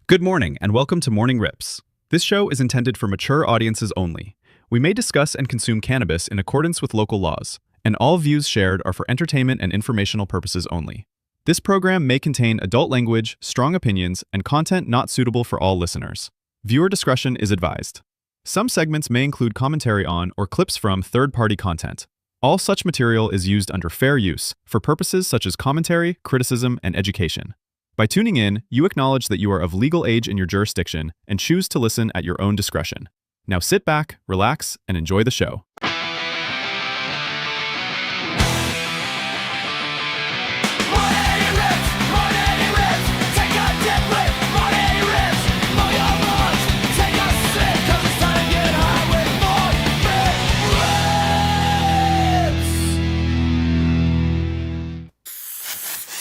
Good morning, and welcome to Morning Rips. This show is intended for mature audiences only. We may discuss and consume cannabis in accordance with local laws, and all views shared are for entertainment and informational purposes only. This program may contain adult language, strong opinions, and content not suitable for all listeners. Viewer discretion is advised. Some segments may include commentary on or clips from third-party content. All such material is used under fair use for purposes such as commentary, criticism, and education. By tuning in, you acknowledge that you are of legal age in your jurisdiction and choose to listen at your own discretion. Now sit back, relax, and enjoy the show.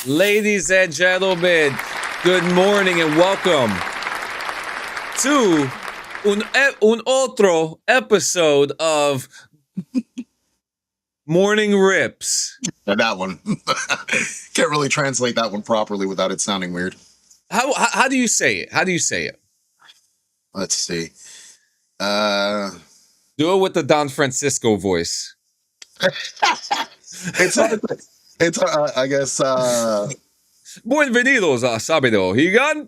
Ladies and gentlemen, good morning and welcome to un otro episode of Morning Rips. That one. Can't really translate that one properly without it sounding weird. How do you say it? How do you say it? Let's see. Do it with the Don Francisco voice. It's I guess Bienvenidos a Sábado Gigante.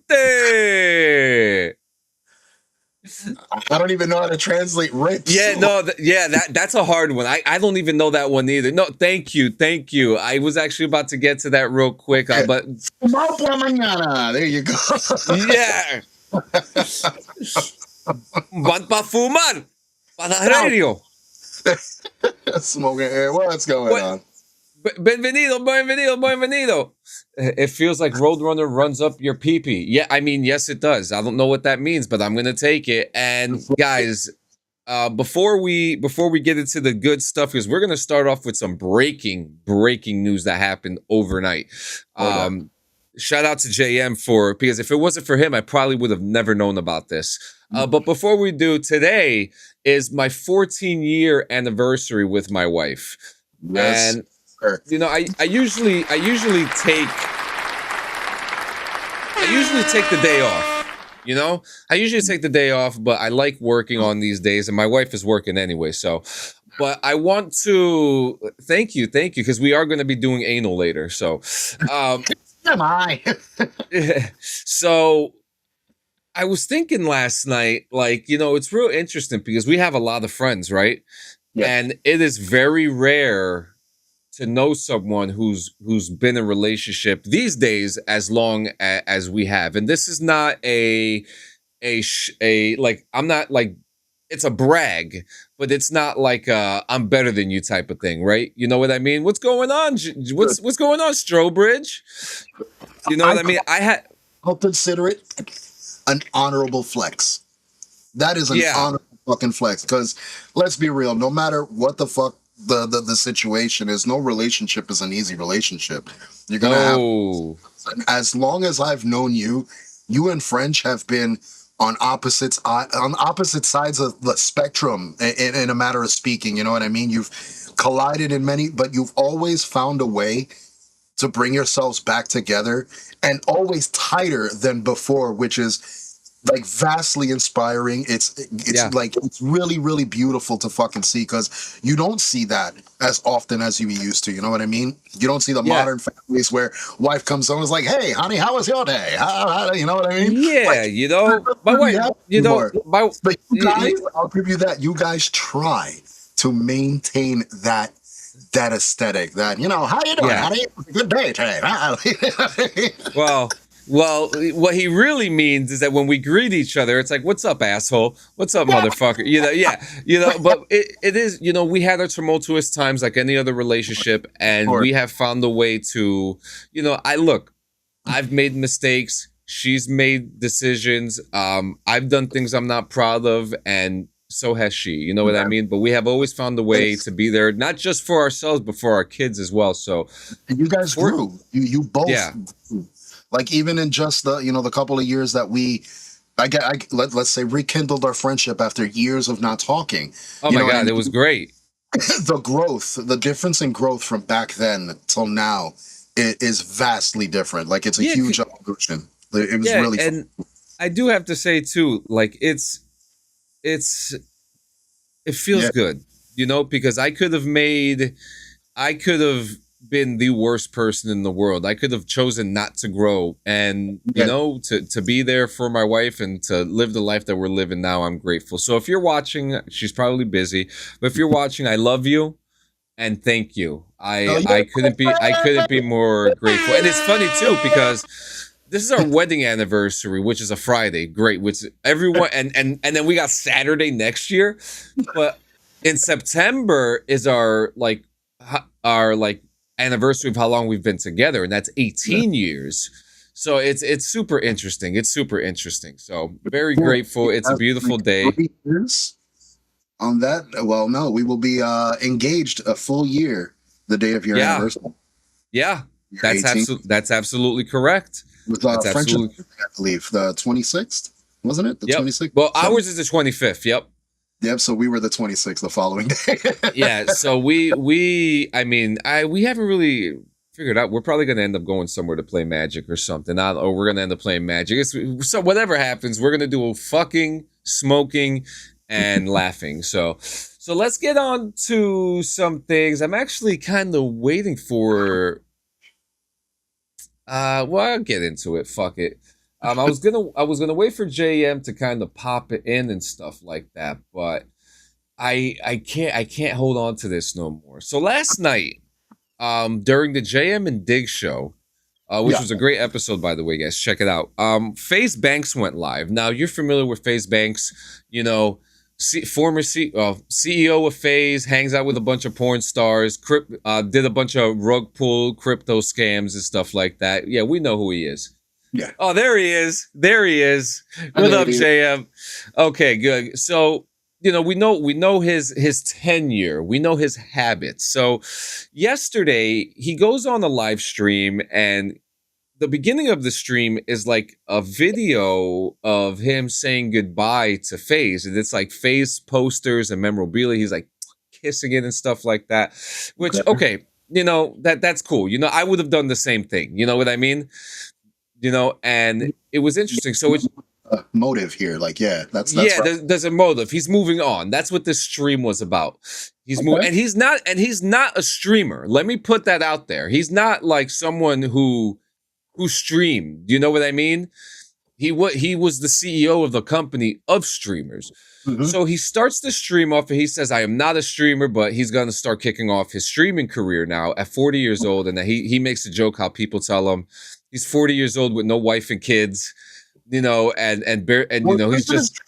I don't even know how to translate rips. Yeah, no, that's a hard one. I don't even know that one either. No, thank you. I was actually about to get to that real quick, but there you go. Yeah. Van pa fumar para radio. Smoking air. What's going on? Bienvenido. It feels like Roadrunner runs up your pee-pee. Yeah, I mean, yes, it does. I don't know what that means, but I'm going to take it. And guys, before we get into the good stuff, because we're going to start off with some breaking news that happened overnight. Shout out to JM because if it wasn't for him, I probably would have never known about this. But before we do, today is my 14-year anniversary with my wife. Yes. And you know, I usually take the day off. You know, I usually take the day off, but I like working on these days, and my wife is working anyway. So, but I want to thank you, because we are going to be doing anal later. So, am I? So, I was thinking last night, like, you know, it's real interesting because we have a lot of friends, right? Yeah. And it is very rare to know someone who's been in a relationship these days as long as we have. And this is not a like, I'm not like, it's a brag, but it's not like I'm better than you type of thing, right? You know what I mean? What's going on? What's going on, Strobridge? You know what I mean? I'll consider it an honorable flex. That is an honorable fucking flex, because let's be real, no matter what the fuck the situation is, no relationship is an easy relationship. You're gonna have, as long as I've known you and French have been on opposite sides of the spectrum in a matter of speaking. You know what I mean? You've collided in many, but you've always found a way to bring yourselves back together, and always tighter than before, which is like vastly inspiring. It's like, it's really, really beautiful to fucking see, because you don't see that as often as you used to. You know what I mean? You don't see the modern families where wife comes home and is like, "Hey, honey, how was your day?" How, you know what I mean? Yeah, like, you know, but wait, you know, but you guys, I'll give you that. You guys try to maintain that aesthetic. That, you know, how you doing, honey? Good day today. Well, what he really means is that when we greet each other, it's like, "What's up, asshole? What's up, motherfucker?" You know, you know. But it is, you know, we had our tumultuous times like any other relationship, and we have found a way to, you know, I've made mistakes. She's made decisions. I've done things I'm not proud of, and so has she. You know what I mean? But we have always found a way to be there, not just for ourselves, but for our kids as well. So, and you guys grew. You both. Yeah. Like, even in just the couple of years that let's say rekindled our friendship after years of not talking. Oh my God, it was great. The difference in growth from back then till now is vastly different. Like, it's a huge evolution. It was really fun. I do have to say too, like it feels Yeah. good, because I could have been the worst person in the world. I could have chosen not to grow, and Yeah. to be there for my wife and to live the life that we're living now. I'm grateful. So if you're watching, she's probably busy, but if you're watching, I love you and thank you. I couldn't be more grateful. And it's funny too because this is our wedding anniversary, which is a Friday. Great, which everyone and then we got Saturday next year, but in September is our anniversary of how long we've been together, and that's 18 years. So it's super interesting. It's super interesting. So very grateful. It's a beautiful day. 3 years on that. Well, no, we will be engaged a full year the day of your anniversary. Yeah, You're that's absolutely correct. With That's French, absolutely. I believe the 26th, wasn't it? The Yep. 26th. Well, ours is the 25th. Yep. Yep. So we were the 26th the following day. Yeah. So we haven't really figured out. We're probably going to end up going somewhere to play Magic or something. Or we're going to end up playing Magic. So whatever happens, we're going to do a fucking, smoking, and laughing. So let's get on to some things. I'm actually kind of waiting for. Well, I'll get into it. Fuck it. I was gonna wait for JM to kind of pop it in and stuff like that, but I can't hold on to this no more. So last night, during the JM and Dig show, which was a great episode, by the way, guys, check it out. FaZe Banks went live. Now you're familiar with FaZe Banks, former CEO of FaZe, hangs out with a bunch of porn stars, did a bunch of rug pull crypto scams and stuff like that. Yeah, we know who he is. Yeah. Oh, there he is. What up, JM? Okay, good. So, we know his tenure. We know his habits. So, yesterday he goes on a live stream, and the beginning of the stream is like a video of him saying goodbye to FaZe, and it's like FaZe posters and memorabilia. He's like kissing it and stuff like that. Which, okay, that's cool. I would have done the same thing. You know what I mean? And it was interesting. So it's motive here, that's right. There's a motive. He's moving on. That's what this stream was about. He's moving, and he's not a streamer. Let me put that out there. He's not like someone who streamed. You know what I mean? He was the CEO of the company of streamers. Mm-hmm. So he starts the stream off and he says, I am not a streamer, but he's going to start kicking off his streaming career now at 40 years old. And he makes a joke how people tell him he's 40 years old with no wife and kids, and he's just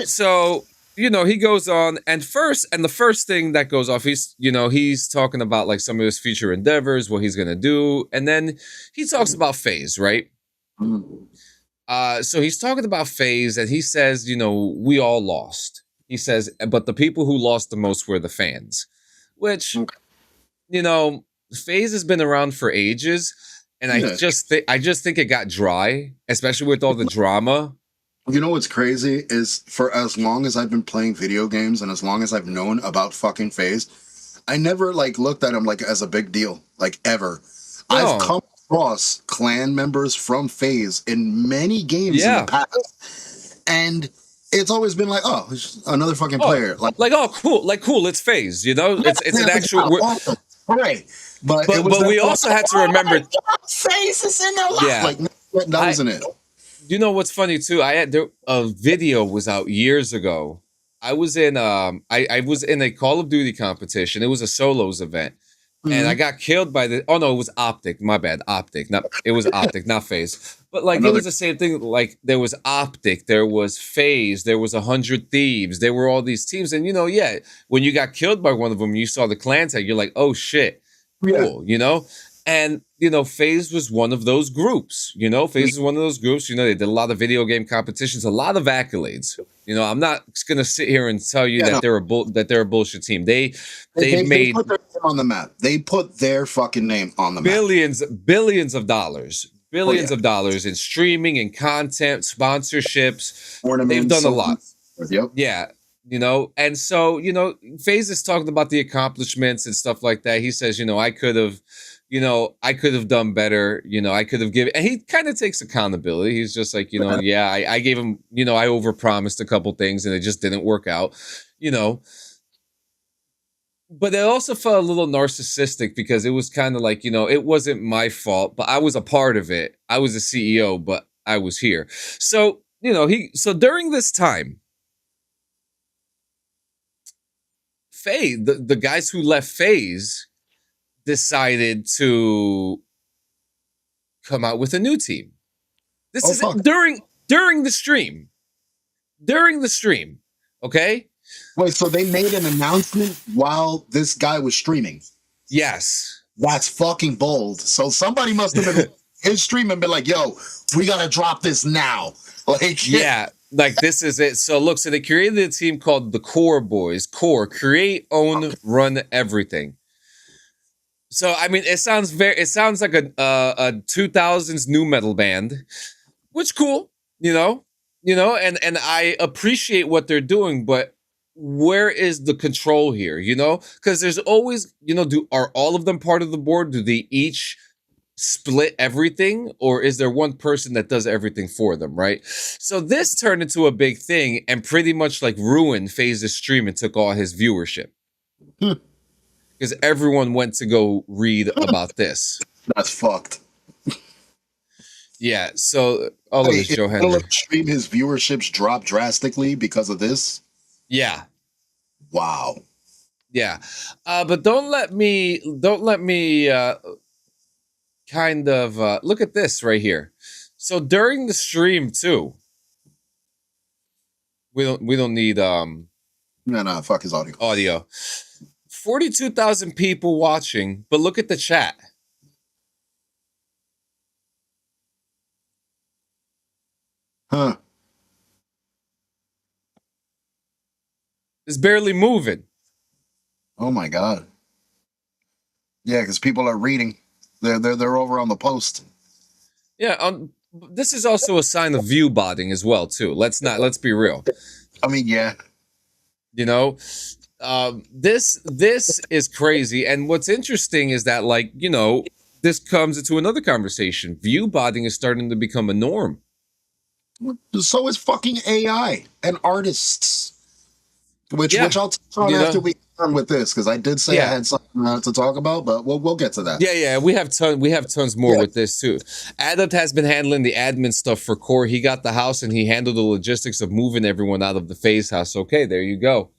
So, he goes on and the first thing that goes off, he's talking about like some of his future endeavors, what he's going to do. And then he talks about FaZe, right? Mm-hmm. So he's talking about FaZe and he says, we all lost. He says, but the people who lost the most were the fans, which, FaZe has been around for ages, and I just think it got dry, especially with all the drama. You know what's crazy is for as long as I've been playing video games and as long as I've known about fucking FaZe, I never looked at him as a big deal, ever. No. I've come across clan members from FaZe in many games in the past, and it's always been it's another fucking player. Cool, it's FaZe, it's an actual. Awesome. Right. But we also had to remember FaZe is in their life. That wasn't it. You know what's funny too? A video was out years ago. I was in I was in a Call of Duty competition. It was a solos event. Mm-hmm. And I got killed by it was Optic. My bad. Optic. It was Optic, not FaZe. But it was the same thing. There was Optic, there was FaZe, there was 100 Thieves, there were all these teams. And when you got killed by one of them, you saw the clan tag, you're like, oh shit. Cool, and FaZe was one of those groups. FaZe was one of those groups. They did a lot of video game competitions, a lot of accolades. I'm not gonna sit here and tell you that they're a bullshit team. They made put their name on the map. They put their fucking name on the map. Billions of dollars in streaming and content, sponsorships. They've done a lot. Yep. Yeah. And so, FaZe is talking about the accomplishments and stuff like that. He says, I could have, I could have done better. I could have given, and he kind of takes accountability. He's just like, yeah, I gave him, I overpromised a couple things and it just didn't work out, But it also felt a little narcissistic because it was kind of like, it wasn't my fault, but I was a part of it. I was a CEO, but I was here. So, so during this time, the guys who left FaZe decided to come out with a new team. This is during the stream. During the stream, okay? Wait, so they made an announcement while this guy was streaming? Yes. That's fucking bold. So somebody must have been his stream and been like, yo, we gotta drop this now. Like, yeah, like this is it. So look, so they created a team called the Core Boys. Core, create, own, run everything. So I mean, it sounds like a 2000s new metal band, which cool, and I appreciate what they're doing, but where is the control here? Because there's always, are all of them part of the board? Do they each split everything, or is there one person that does everything for them, right? So this turned into a big thing and pretty much like ruined FaZe's stream and took all his viewership. Because everyone went to go read about this. That's fucked. Yeah, so all of this Joe Henry. Stream, his viewerships dropped drastically because of this? Yeah. Wow. Yeah. But don't let me kind of look at this right here. So during the stream too, we don't need no, fuck his audio. 42,000 people watching, but look at the chat. Huh. It's barely moving. Oh my god. Yeah, because people are reading. They're over on the post. Yeah, this is also a sign of view botting as well too. Let's be real. I mean, yeah. This is crazy, and what's interesting is that, like, this comes into another conversation. View botting is starting to become a norm. So is fucking AI and artists. Which I'll touch on after we done with this, because I did say I had something to talk about, but we'll get to that. Yeah, we have tons more with this too. Adept has been handling the admin stuff for Core. He got the house and he handled the logistics of moving everyone out of the FaZe house. Okay, there you go.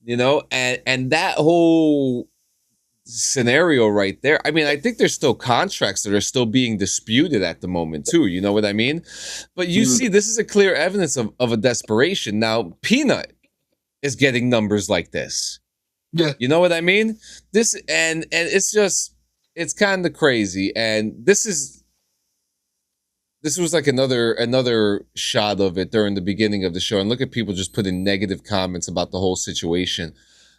And that whole scenario right there. I mean, I think there's still contracts that are still being disputed at the moment too. You know what I mean? But you see, this is a clear evidence of a desperation. Now, Peanut is getting numbers like this. Yeah. You know what I mean? This and it's just, it's kind of crazy. And this was like another shot of it during the beginning of the show. And look at people just putting negative comments about the whole situation.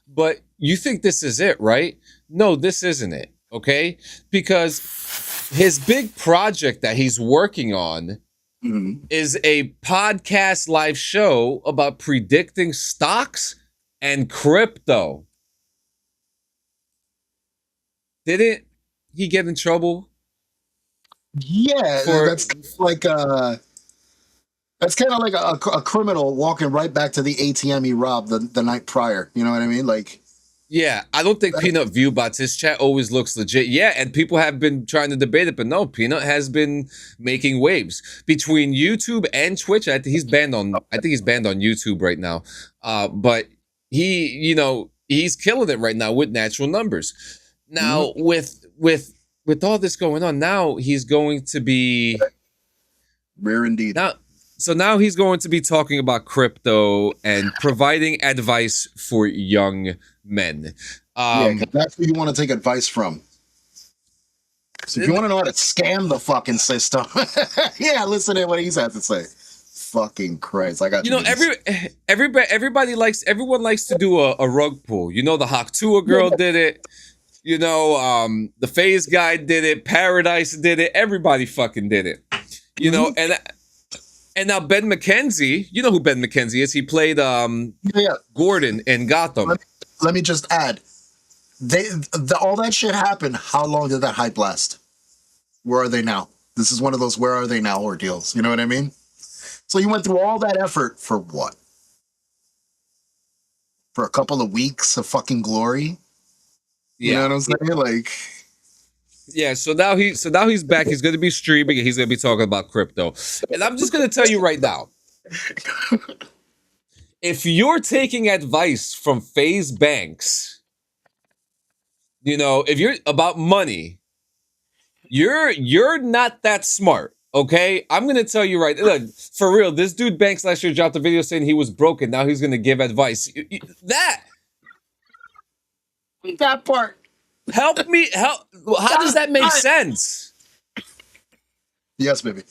But you think this is it, right? No, this isn't it. Okay? Because his big project that he's working on is a podcast live show about predicting stocks and crypto. Didn't he get in trouble? Yeah, that's like that's kind of like a criminal walking right back to the ATM he robbed the night prior. You know what I mean? Like, yeah, I don't think Peanut Viewbots, his chat always looks legit. Yeah, and people have been trying to debate it, but no, Peanut has been making waves between YouTube and Twitch. I think he's banned on YouTube right now. But he's killing it right now with natural numbers. Now with all this going on, now he's going to be rare indeed. Now he's going to be talking about crypto and providing advice for young men. That's who you want to take advice from. So if you want to know how to scam the fucking system, listen to what he's had to say. Fucking Christ, I got everybody likes to do a rug pull. The Haktua girl did it. The FaZe guy did it. Paradise did it. Everybody fucking did it. And now Ben McKenzie, you know who Ben McKenzie is. He played Gordon in Gotham. Let me just add, all that shit happened. How long did that hype last? Where are they now? This is one of those where are they now ordeals. You know what I mean? So you went through all that effort for what? For a couple of weeks of fucking glory? You know what I'm saying? Like, yeah. So now he's back. He's going to be streaming and he's going to be talking about crypto. And I'm just going to tell you right now, if you're taking advice from FaZe Banks, if you're about money, you're not that smart. Okay, I'm gonna tell you right. Look, for real, this dude Banks last year dropped a video saying he was broken. Now he's gonna give advice. That part. Help me. How does that make sense? Yes, baby.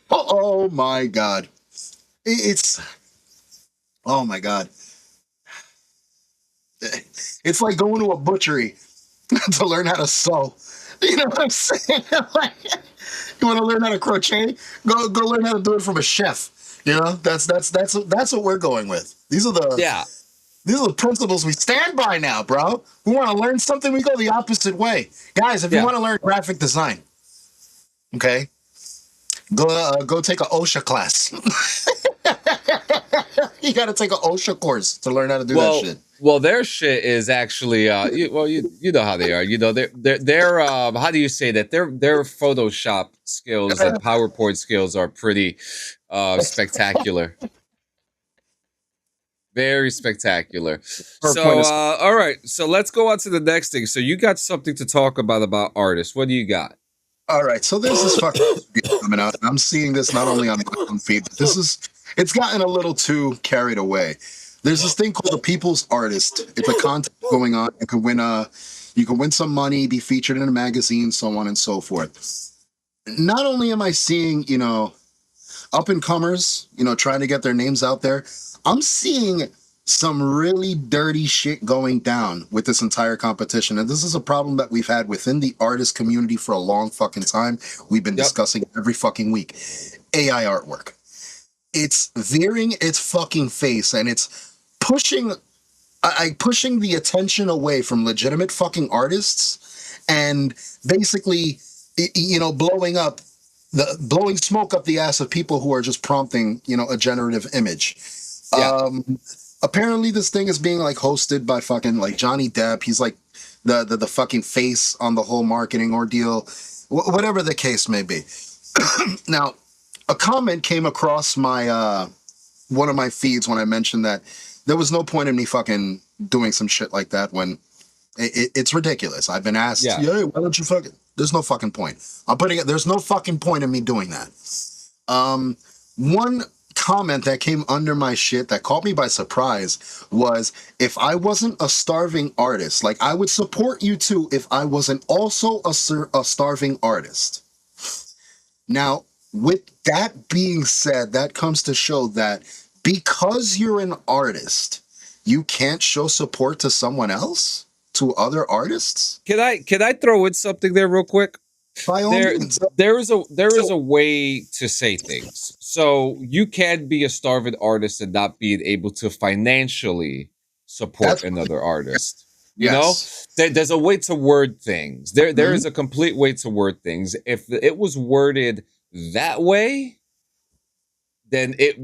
Oh my God. Oh my God. It's like going to a butchery to learn how to sew. You know what I'm saying? Like, you want to learn how to crochet? Go learn how to do it from a chef. You know, that's what we're going with. These are the principles we stand by now, bro. We want to learn something, we go the opposite way. Guys, if you want to learn graphic design, okay, go take an OSHA class. You got to take an OSHA course to learn how to do that shit. Well, their shit is actually, you know how they are. They're how do you say that? Their Photoshop skills and PowerPoint skills are pretty spectacular. Very spectacular. All right. So let's go on to the next thing. So you got something to talk about artists. What do you got? All right. So there's this fucking coming out. And I'm seeing this not only on my own feed, but it's gotten a little too carried away. There's this thing called the People's Artist. It's a contest going on. You can win some money, be featured in a magazine, so on and so forth. Not only am I seeing, up and comers, trying to get their names out there, I'm seeing some really dirty shit going down with this entire competition. And this is a problem that we've had within the artist community for a long fucking time. We've been discussing every fucking week. AI artwork. It's veering its fucking face and it's pushing the attention away from legitimate fucking artists and basically, blowing smoke up the ass of people who are just prompting, a generative image. Yeah. Apparently this thing is being like hosted by fucking like Johnny Depp. He's like the fucking face on the whole marketing ordeal, whatever the case may be. Now, a comment came across my one of my feeds when I mentioned that there was no point in me fucking doing some shit like that when it's ridiculous. I've been asked, why don't you fucking... There's no fucking point. There's no fucking point in me doing that. One comment that came under my shit that caught me by surprise was, if I wasn't a starving artist, like I would support you too if I wasn't also a starving artist. Now, with that being said, that comes to show that because you're an artist, you can't show support to someone else, to other artists. Can I throw in something there real quick? By all means. There is a way to say things. So you can be a starving artist and not being able to financially support another artist. You know, there's a way to word things. There is a complete way to word things. If it was worded that way, then it's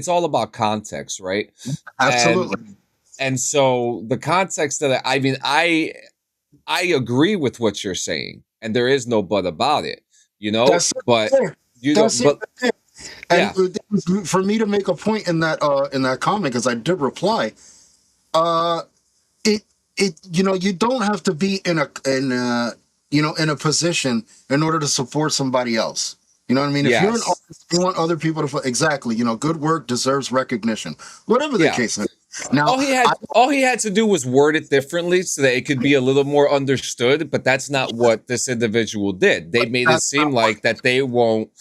all about context, right? Absolutely. And so the context that I agree with what you're saying, and there is no but about it, And for me to make a point in that comment, because I did reply, you don't have to be in a position in order to support somebody else. You know what I mean? If you're an artist, you want other people to exactly, good work deserves recognition, whatever the case is. Now, all he had to do was word it differently so that it could be a little more understood. But that's not what this individual did. They made it seem like that they won't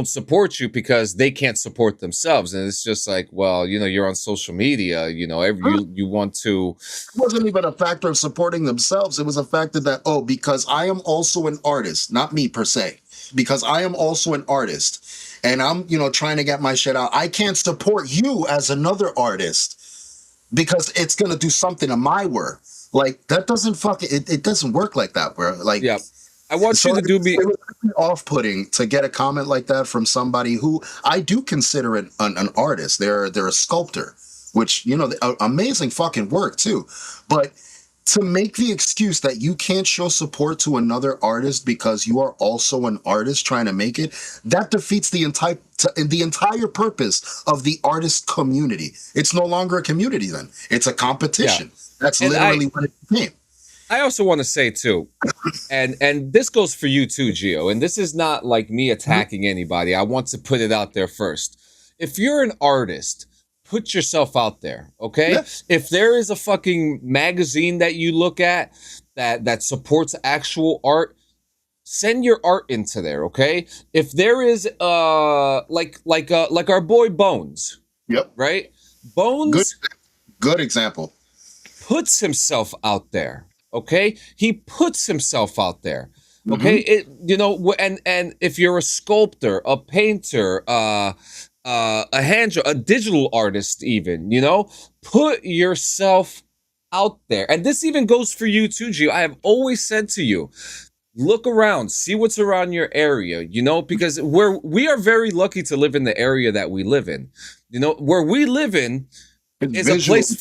support you because they can't support themselves. And it's just like, well, you're on social media. You want to. It wasn't even a factor of supporting themselves. It was a factor that because I am also an artist, not me per se, because I am also an artist. and I'm, trying to get my shit out, I can't support you as another artist because it's gonna do something to my work. Like that doesn't it doesn't work like that, bro. Like, Yeah. I want you to do me. It was really off-putting to get a comment like that from somebody who I do consider an artist. They're a sculptor, which amazing fucking work too. But to make the excuse that you can't show support to another artist because you are also an artist trying to make it, that defeats the entire purpose of the artist community. It's no longer a community then. It's a competition. Yeah. That's literally what it became. I also want to say too, and this goes for you too, Gio, and this is not like me attacking anybody. I want to put it out there first. If you're an artist, put yourself out there, okay? Yeah. If there is a fucking magazine that you look at that supports actual art, send your art into there, okay? If there is like our boy Bones, yep, right? Bones, good example, puts himself out there. Okay, he puts himself out there. Okay, and if you're a sculptor, a painter, a a digital artist, even, put yourself out there. And this even goes for you too, Gio. I have always said to you, look around, see what's around your area, because we are very lucky to live in the area that we live in. Where we live in is a place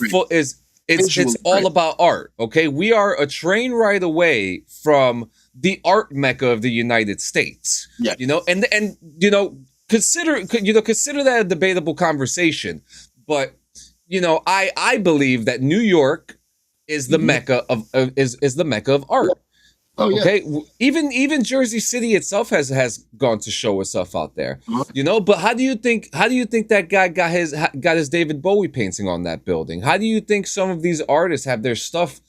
It's all about art, okay? We are a train ride away from the art mecca of the United States. Yeah. And consider that a debatable conversation. But I believe that New York is the mecca of is the mecca of art. Oh, yeah. Okay, even Jersey City itself has gone to show itself out there, But how do you think that guy got his David Bowie painting on that building? How do you think some of these artists have their stuff,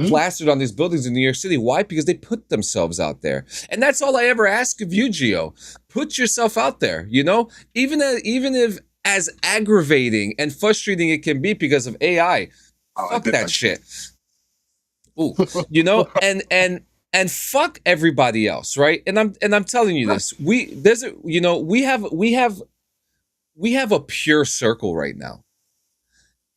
plastered on these buildings in New York City? Why? Because they put themselves out there, and that's all I ever ask of you, Gio. Put yourself out there, even if as aggravating and frustrating it can be because of AI. Fuck that shit. Ooh, and fuck everybody else, right? And I'm telling you this. We have a pure circle right now.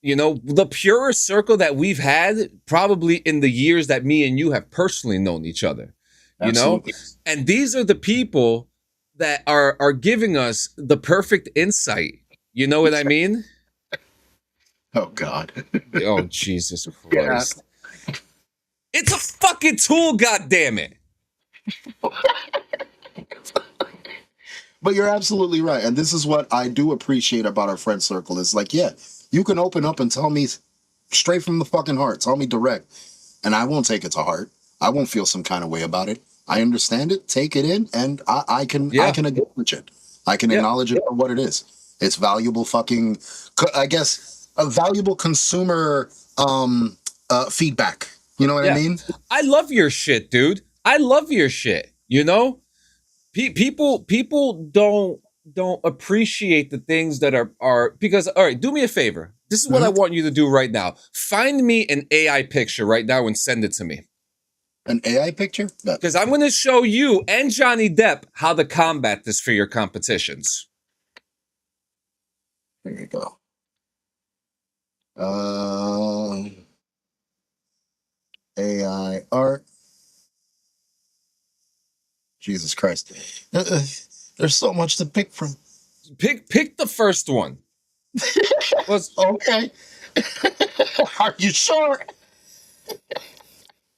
The purest circle that we've had probably in the years that me and you have personally known each other. Absolutely. And these are the people that are giving us the perfect insight. You know what I mean? Oh God. Oh Jesus Christ. Yeah. It's a fucking tool, goddammit. But you're absolutely right. And this is what I do appreciate about our friend circle. Is like, yeah, you can open up and tell me straight from the fucking heart. Tell me direct. And I won't take it to heart. I won't feel some kind of way about it. I understand it, take it in, and I can acknowledge it. I can acknowledge it for what it is. It's valuable fucking, I guess, a valuable consumer feedback. You know what I mean? I love your shit, dude. I love your shit. People don't appreciate the things that are because, all right, do me a favor. This is what I want you to do right now. Find me an AI picture right now and send it to me. An AI picture? Because I'm going to show you and Johnny Depp how to combat this for your competitions. There you go. AI art. Jesus Christ. There's so much to pick from. Pick the first one. Okay. Are you sure?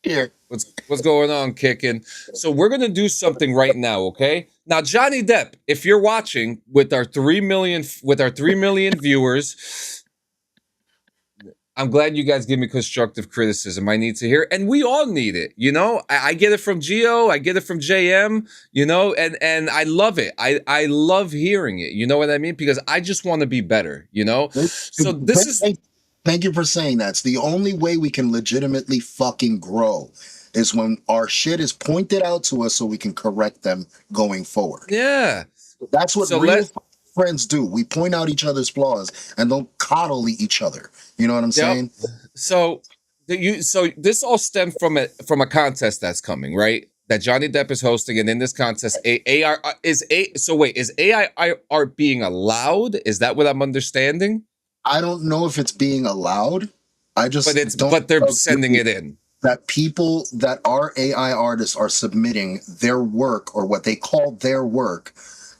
Here. What's going on, Kickin'? So we're gonna do something right now, okay? Now, Johnny Depp, if you're watching with our 3 million viewers, I'm glad you guys give me constructive criticism. I need to hear, and we all need it. I get it from Gio, I get it from JM, and I love it. I love hearing it. You know what I mean? Because I just want to be better. So this is. Thank you for saying that. It's the only way we can legitimately fucking grow is when our shit is pointed out to us so we can correct them going forward. Yeah. That's what real friends do. We point out each other's flaws and don't coddle each other. You know what I'm saying? So this all stemmed from a contest that's coming, right? that Johnny Depp is hosting, and in this contest, is AI art being allowed? Is that what I'm understanding? I don't know if it's being allowed. But they're sending it in. That people that are AI artists are submitting their work, or what they call their work,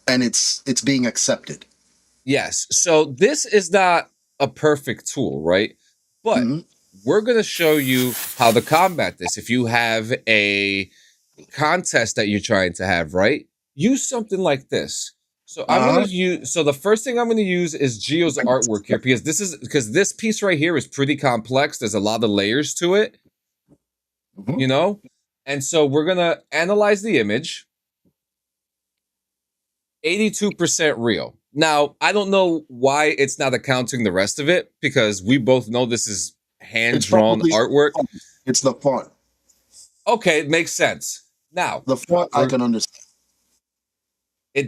and it's being accepted. Yes. So this is not a perfect tool, right? But we're going to show you how to combat this. If you have a contest that you're trying to have, right? Use something like this. So I'm going to use. So the first thing I'm going to use is Gio's artwork here, because this piece right here is pretty complex. There's a lot of layers to it, you know. And so we're going to analyze the image. 82% real. Now, I don't know why it's not accounting the rest of it, because we both know this is hand-drawn artwork. It's the font. Okay, it makes sense. Now, the font I can understand.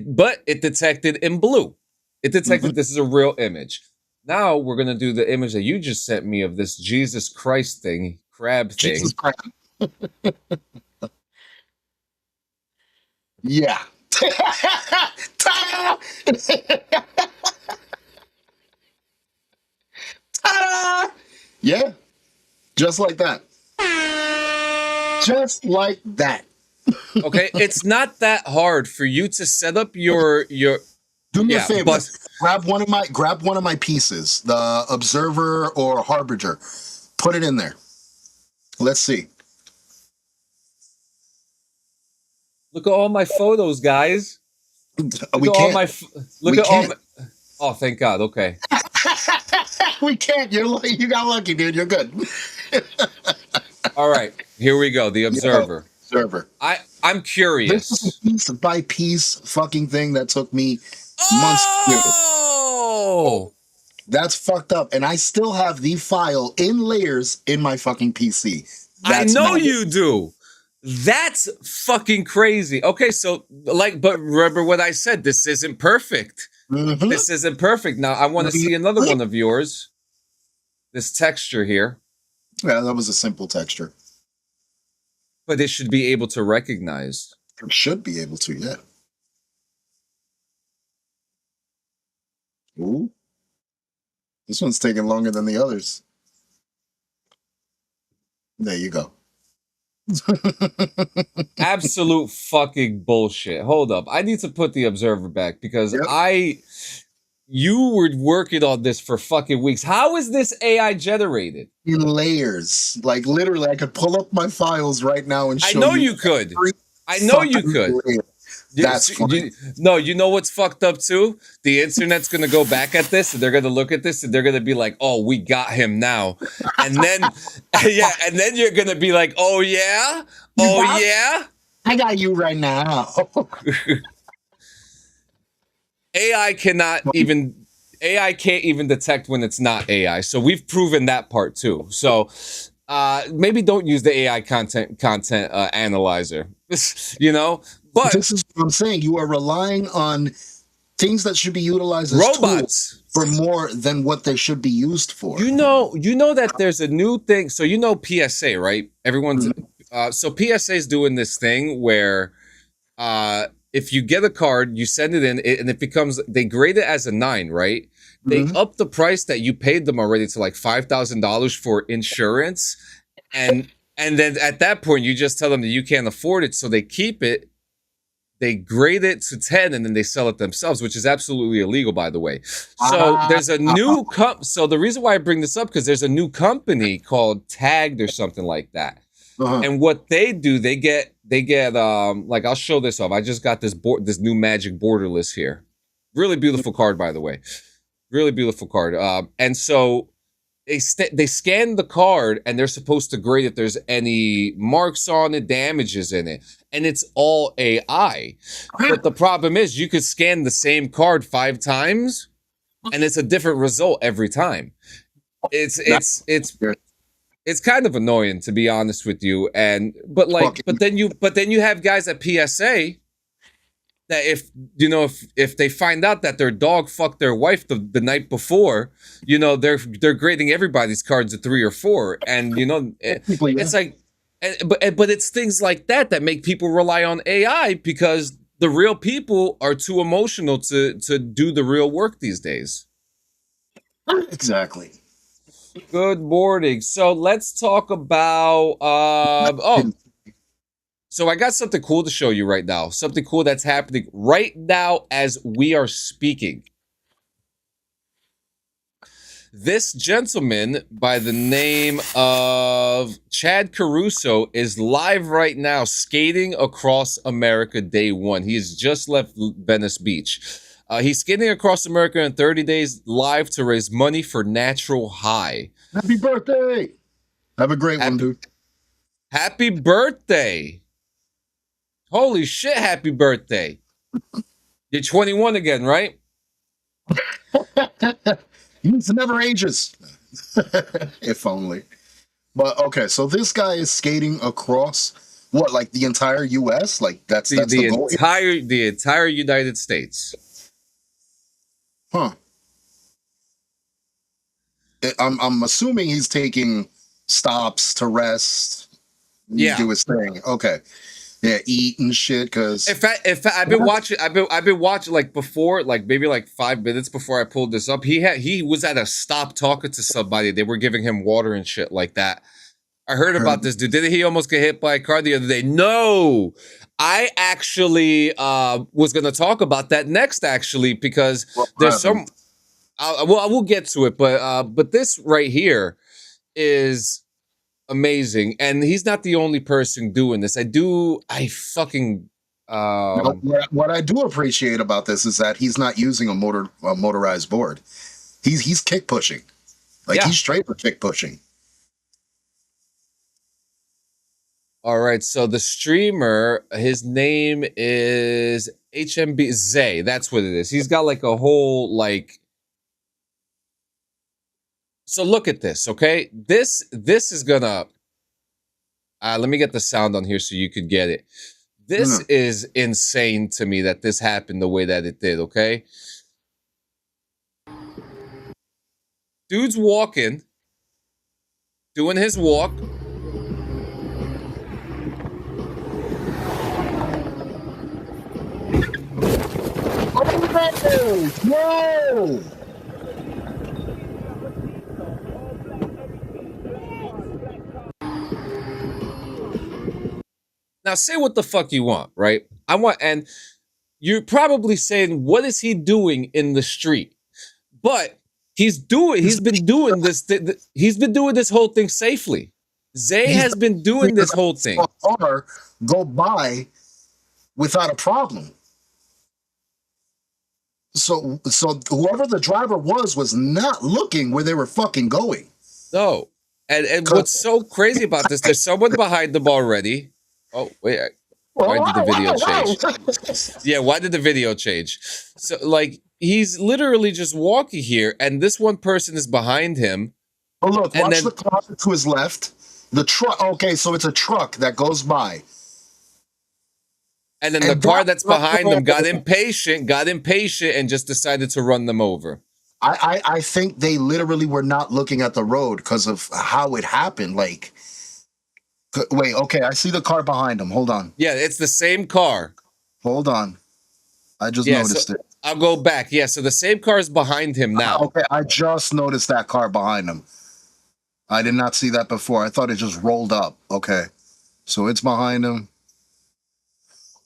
But it detected in blue. It detected this is a real image. Now we're going to do the image that you just sent me of this Jesus Christ thing, crab thing. Jesus Christ. Yeah. Ta-da! Ta-da! Yeah. Just like that. Just like that. Okay, it's not that hard for you to set up your Do me a favor. Grab one of my pieces, the Observer or Harbinger. Put it in there. Let's see. Look at all my photos, guys. We can't. Oh, thank God. Okay. We can't. You got lucky, dude. You're good. All right. Here we go. The Observer. Observer. I'm curious. This is a piece by piece fucking thing that took me months to do. Oh! That's fucked up. And I still have the file in layers in my fucking PC. I know you do. That's fucking crazy. Okay, so but remember what I said. This isn't perfect. This isn't perfect. Now I want to see another one of yours. This texture here. Yeah, that was a simple texture. But it should be able to recognize. It should be able to, yeah. Ooh. This one's taking longer than the others. There you go. Absolute fucking bullshit. Hold up. I need to put the Observer back because you were working on this for fucking weeks. How is this AI generated? In layers. Like literally, I could pull up my files right now and show you. I know you could. I know you could. That's funny. You know what's fucked up too? The internet's gonna go back at this and they're gonna look at this and they're gonna be like, "Oh, we got him now," and then and then you're gonna be like, "Oh yeah, I got you right now." AI can't even detect when it's not AI. So we've proven that part too. So maybe don't use the AI content analyzer. You know. But this is what I'm saying. You are relying on things that should be utilized as robots tools for more than what they should be used for. You know that there's a new thing. So you know PSA, right? Everyone's so PSA is doing this thing where if you get a card, you send it in, and it becomes, they grade it as a 9, right? They up the price that you paid them already to like $5,000 for insurance, and then at that point you just tell them that you can't afford it, so they keep it. They grade it to 10 and then they sell it themselves, which is absolutely illegal, by the way. So there's a new so the reason why I bring this up, because there's a new company called Tagged or something like that. And what they do, they get like, I'll show this off. I just got this new Magic borderless here. Really beautiful card, by the way. Really beautiful card. And so they scan the card and they're supposed to grade if there's any marks on it, damages in it. And it's all AI. But the problem is you could scan the same card 5 times and it's a different result every time. It's kind of annoying, to be honest with you. But then you have guys at PSA that if they find out that their dog fucked their wife the night before, they're grading everybody's cards a 3 or 4, and it's like, But it's things like that that make people rely on AI because the real people are too emotional to do the real work these days. Exactly. Good morning. So let's talk about so I got something cool to show you right now. Something cool that's happening right now as we are speaking. This gentleman by the name of Chad Caruso is live right now skating across America day one. He's just left Venice Beach. He's skating across America in 30 days live to raise money for Natural High. Happy birthday! Have a great one, dude. Happy birthday! Holy shit, happy birthday. You're 21 again, right? Youth never ages. If only. But okay, so this guy is skating across what, like the entire US? Like that's the goal? The entire United States. Huh. I'm assuming he's taking stops to rest. Yeah. Do his thing. Okay. Yeah, eat and shit. Because in fact, I've been watching like before, like maybe like 5 minutes before I pulled this up. He was at a stop talking to somebody. They were giving him water and shit like that. I heard about this dude. Didn't he almost get hit by a car the other day? No, I actually was going to talk about that next, actually, because there's some. I will get to it, but this right here is amazing, and he's not the only person doing this. What I do appreciate about this is that he's not using a motorized board. He's kick pushing, like he's straight for kick pushing. All right, so the streamer, his name is HMB Zay. That's what it is. He's got like a whole like. So look at this, okay? This is gonna. Let me get the sound on here so you could get it. This is insane to me that this happened the way that it did, okay? Dude's walking, doing his walk. Whoa! Now say what the fuck you want, right? And you're probably saying, what is he doing in the street? But he's been doing this whole thing safely. Zay has been doing this whole thing. Car go by without a problem. So whoever the driver was not looking where they were fucking going. No. And what's so crazy about this, there's someone behind them already. Oh, wait. Why did the video change? Yeah, why did the video change? So, like, he's literally just walking here, and this one person is behind him. Oh, look, watch the car to his left. The truck, okay, so it's a truck that goes by. And then the car that's behind them got impatient, and just decided to run them over. I think they literally were not looking at the road because of how it happened. Like, wait, okay, I see the car behind him. Hold on. Yeah, it's the same car. Hold on. I just noticed it. I'll go back. Yeah, so the same car is behind him now. Okay, I just noticed that car behind him. I did not see that before. I thought it just rolled up. Okay, so it's behind him.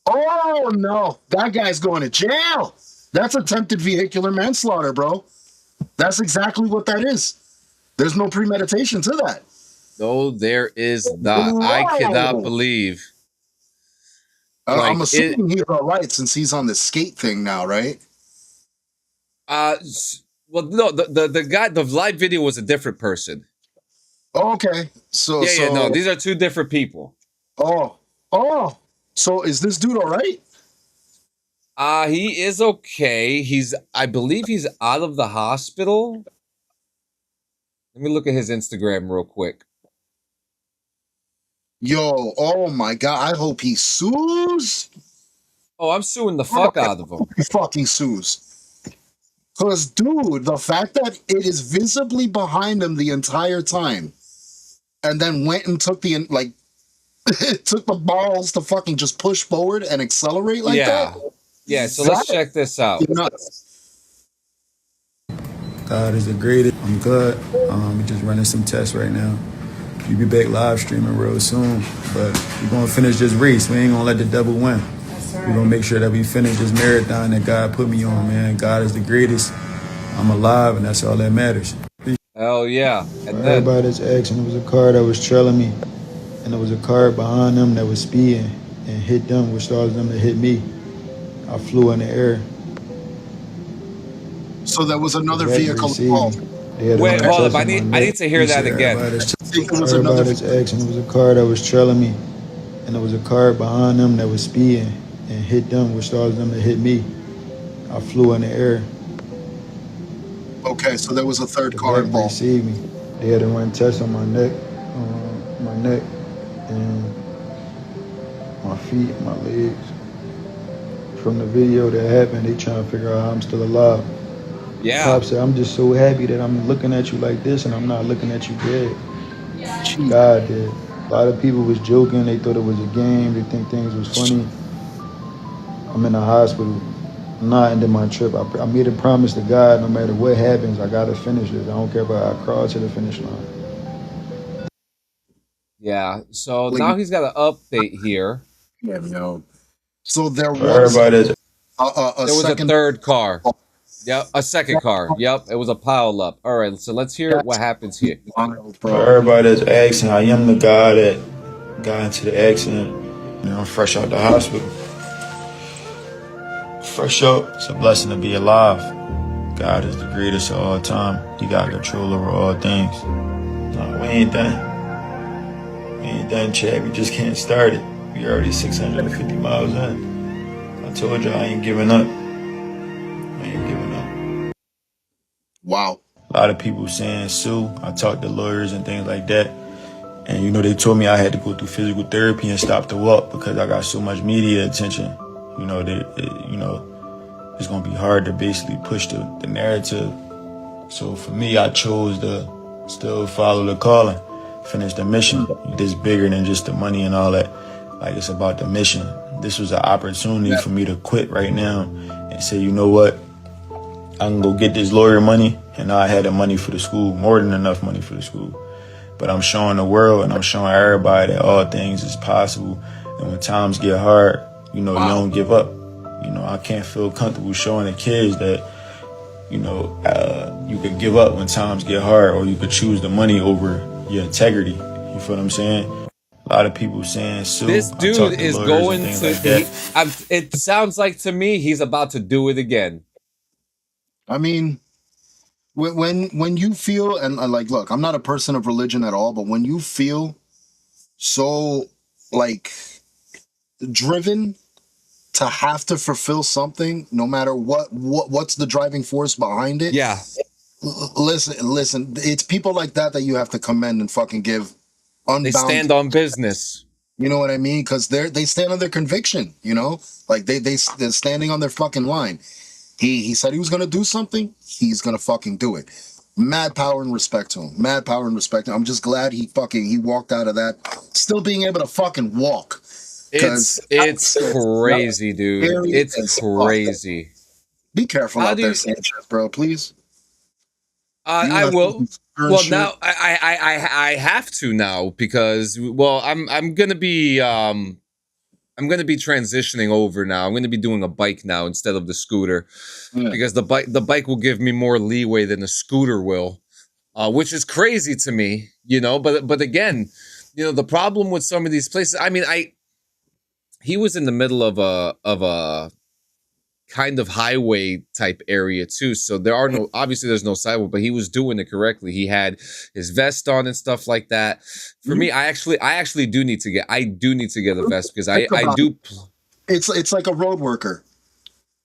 Oh, no. That guy's going to jail. That's attempted vehicular manslaughter, bro. That's exactly what that is. There's no premeditation to that. No, there is not. Whoa. I cannot believe. I'm assuming he's all right since he's on the skate thing now, right? Well, no, the guy, the live video was a different person. Okay. So no, these are two different people. Oh. So is this dude all right? He is okay. I believe he's out of the hospital. Let me look at his Instagram real quick. Yo, oh my God. I hope he sues. Oh, I'm suing the fuck out of him. He fucking sues. Because, dude, the fact that it is visibly behind him the entire time and then went and took It took the balls to fucking just push forward and accelerate like that. Yeah, so let's check this out. God is the greatest. I'm good. We're just running some tests right now. We'll be back live streaming real soon. But we're going to finish this race. We ain't going to let the devil win. We're going to make sure that we finish this marathon that God put me on, man. God is the greatest. I'm alive, and that's all that matters. Hell yeah. And then everybody that's asking, it was a car that was trailing me. And there was a car behind them that was speeding and hit them, which caused them to hit me. I flew in the air. So there was another vehicle involved. Wait, hold up. I need to hear that again. Everybody that's asking, it was a car that was trailing me. And there was a car behind them that was speeding and hit them, which caused them to hit me. I flew in the air. Okay, so there was a third car involved. Received me. They had to run tests on my neck, and my feet, my legs. From the video that happened, they trying to figure out how I'm still alive. Yeah. Pop said, I'm just so happy that I'm looking at you like this and I'm not looking at you dead. God did. A lot of people was joking. They thought it was a game. They think things was funny. I'm in the hospital. I'm not ending my trip. I made a promise to God, no matter what happens, I got to finish this. I don't care if I crawl to the finish line. Yeah, so now he's got an update here. Yeah, no. So there was a third car. Yep, a second car. Yep, it was a pile up. All right, so let's hear what happens here. For everybody that's asking, I am the guy that got into the accident. You know, I'm fresh out the hospital. Fresh out. It's a blessing to be alive. God is the greatest of all time. He got control over all things. No, we ain't done. We ain't done, Chad. We just can't start it. We already 650 miles in. I told you I ain't giving up. I ain't giving up. Wow. A lot of people saying sue. I talked to lawyers and things like that. And, you know, they told me I had to go through physical therapy and stop the walk because I got so much media attention. You know, it's going to be hard to basically push the narrative. So for me, I chose to still follow the calling, finish the mission. This bigger than just the money and all that. Like, it's about the mission. This was an opportunity for me to quit right now and say, you know what? I can go get this lawyer money, and now I had the money for the school, more than enough money for the school. But I'm showing the world and I'm showing everybody that all things is possible. And when times get hard, you know, you don't give up. You know, I can't feel comfortable showing the kids that, you know, you could give up when times get hard, or you could choose the money over your integrity. You feel what I'm saying? A lot of people saying, Sue, this dude is going to, like it sounds like to me he's about to do it again. I mean, when you feel, and like, look, I'm not a person of religion at all, but when you feel so, like, driven to have to fulfill something, no matter what's the driving force behind it. Yeah. Listen, it's people like that you have to commend and fucking give unbound. They stand on business. You know what I mean? Because they stand on their conviction, you know? Like, they're standing on their fucking line. He said he was going to do something. He's going to fucking do it. Mad power and respect to him. Mad power and respect to him. I'm just glad he walked out of that still being able to fucking walk. It's crazy, dude. It's crazy. Be careful out there, Sanchez, bro, please. I will. Well, now I have to now because, well, I'm gonna be transitioning over now. I'm gonna be doing a bike now instead of the scooter, because the bike will give me more leeway than the scooter will, which is crazy to me, you know. But again, you know, the problem with some of these places. I mean, he was in the middle of a kind of highway type area too, so obviously there's no sidewalk, but he was doing it correctly. He had his vest on and stuff like that. For me, I actually do need to get a vest because I do. It's like a road worker.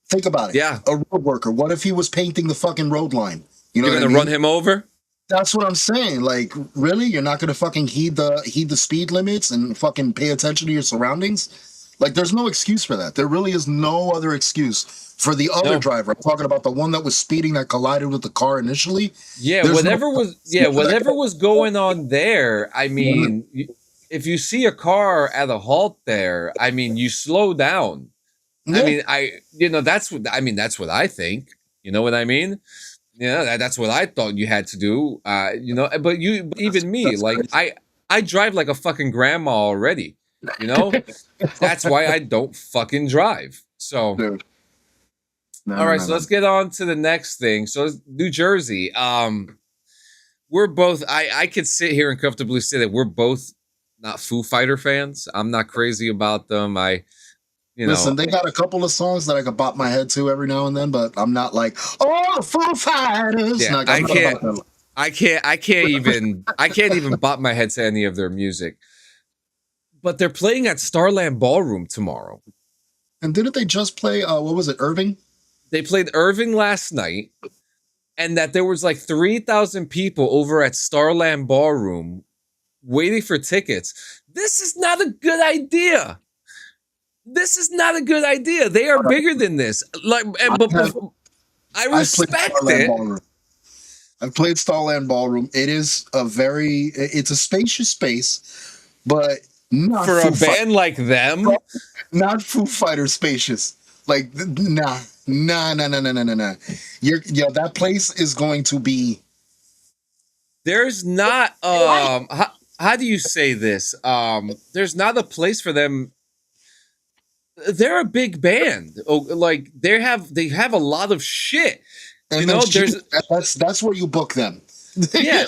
Think about it. Yeah, a road worker. What if he was painting the fucking road line? You know, you're gonna run him over? That's what I'm saying. Like, really, you're not gonna fucking heed the speed limits and fucking pay attention to your surroundings? Like, there's no excuse for that. There really is no other excuse for the other driver. I'm talking about the one that was speeding that collided with the car initially. Yeah, whatever was going on there. I mean, if you see a car at a halt there, I mean, you slow down. Yeah. I mean, that's what I think. You know what I mean? Yeah, that's what I thought you had to do. But even me, like I drive like a fucking grandma already. That's why I don't fucking drive. So, Dude. all right, so let's get on to the next thing. So, New Jersey. We're both. I could sit here and comfortably say that we're both not Foo Fighter fans. I'm not crazy about them. Listen, they got a couple of songs that I could bop my head to every now and then, but I'm not like, oh, the Foo Fighters. Yeah, Like, I can't even bop my head to any of their music. But they're playing at Starland Ballroom tomorrow. And didn't they just play, what was it, Irving? They played Irving last night, and that there was like 3,000 people over at Starland Ballroom waiting for tickets. This is not a good idea. This is not a good idea. They are bigger than this. I respect it. I've played Starland Ballroom. It's a spacious space, but not for a band like them. Not Foo Fighter spacious. Like, nah. That place is going to be. There's not. How do you say this? There's not a place for them. They're a big band. Like they have a lot of shit. And that's where you book them. Yeah.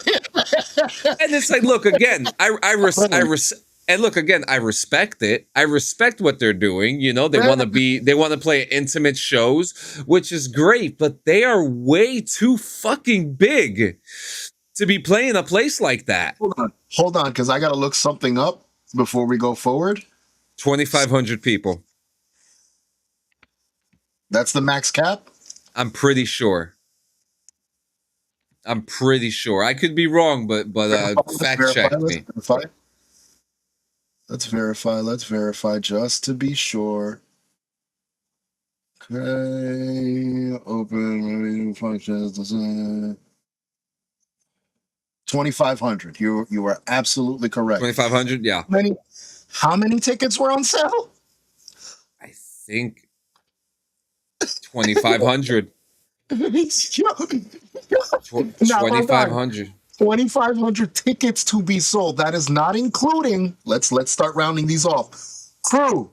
And it's like, look, again, I respect it. I respect what they're doing. They want to play intimate shows, which is great, but they are way too fucking big to be playing a place like that. Hold on, because I got to look something up before we go forward. 2,500 people. That's the max cap? I'm pretty sure. I could be wrong, but fact check me. Let's verify just to be sure. Okay, open functions. 2,500. You are absolutely correct. 2,500, yeah. How many tickets were on sale? I think 2,500. 2,500. 2,500 tickets to be sold. That is not including. Let's start rounding these off. Crew,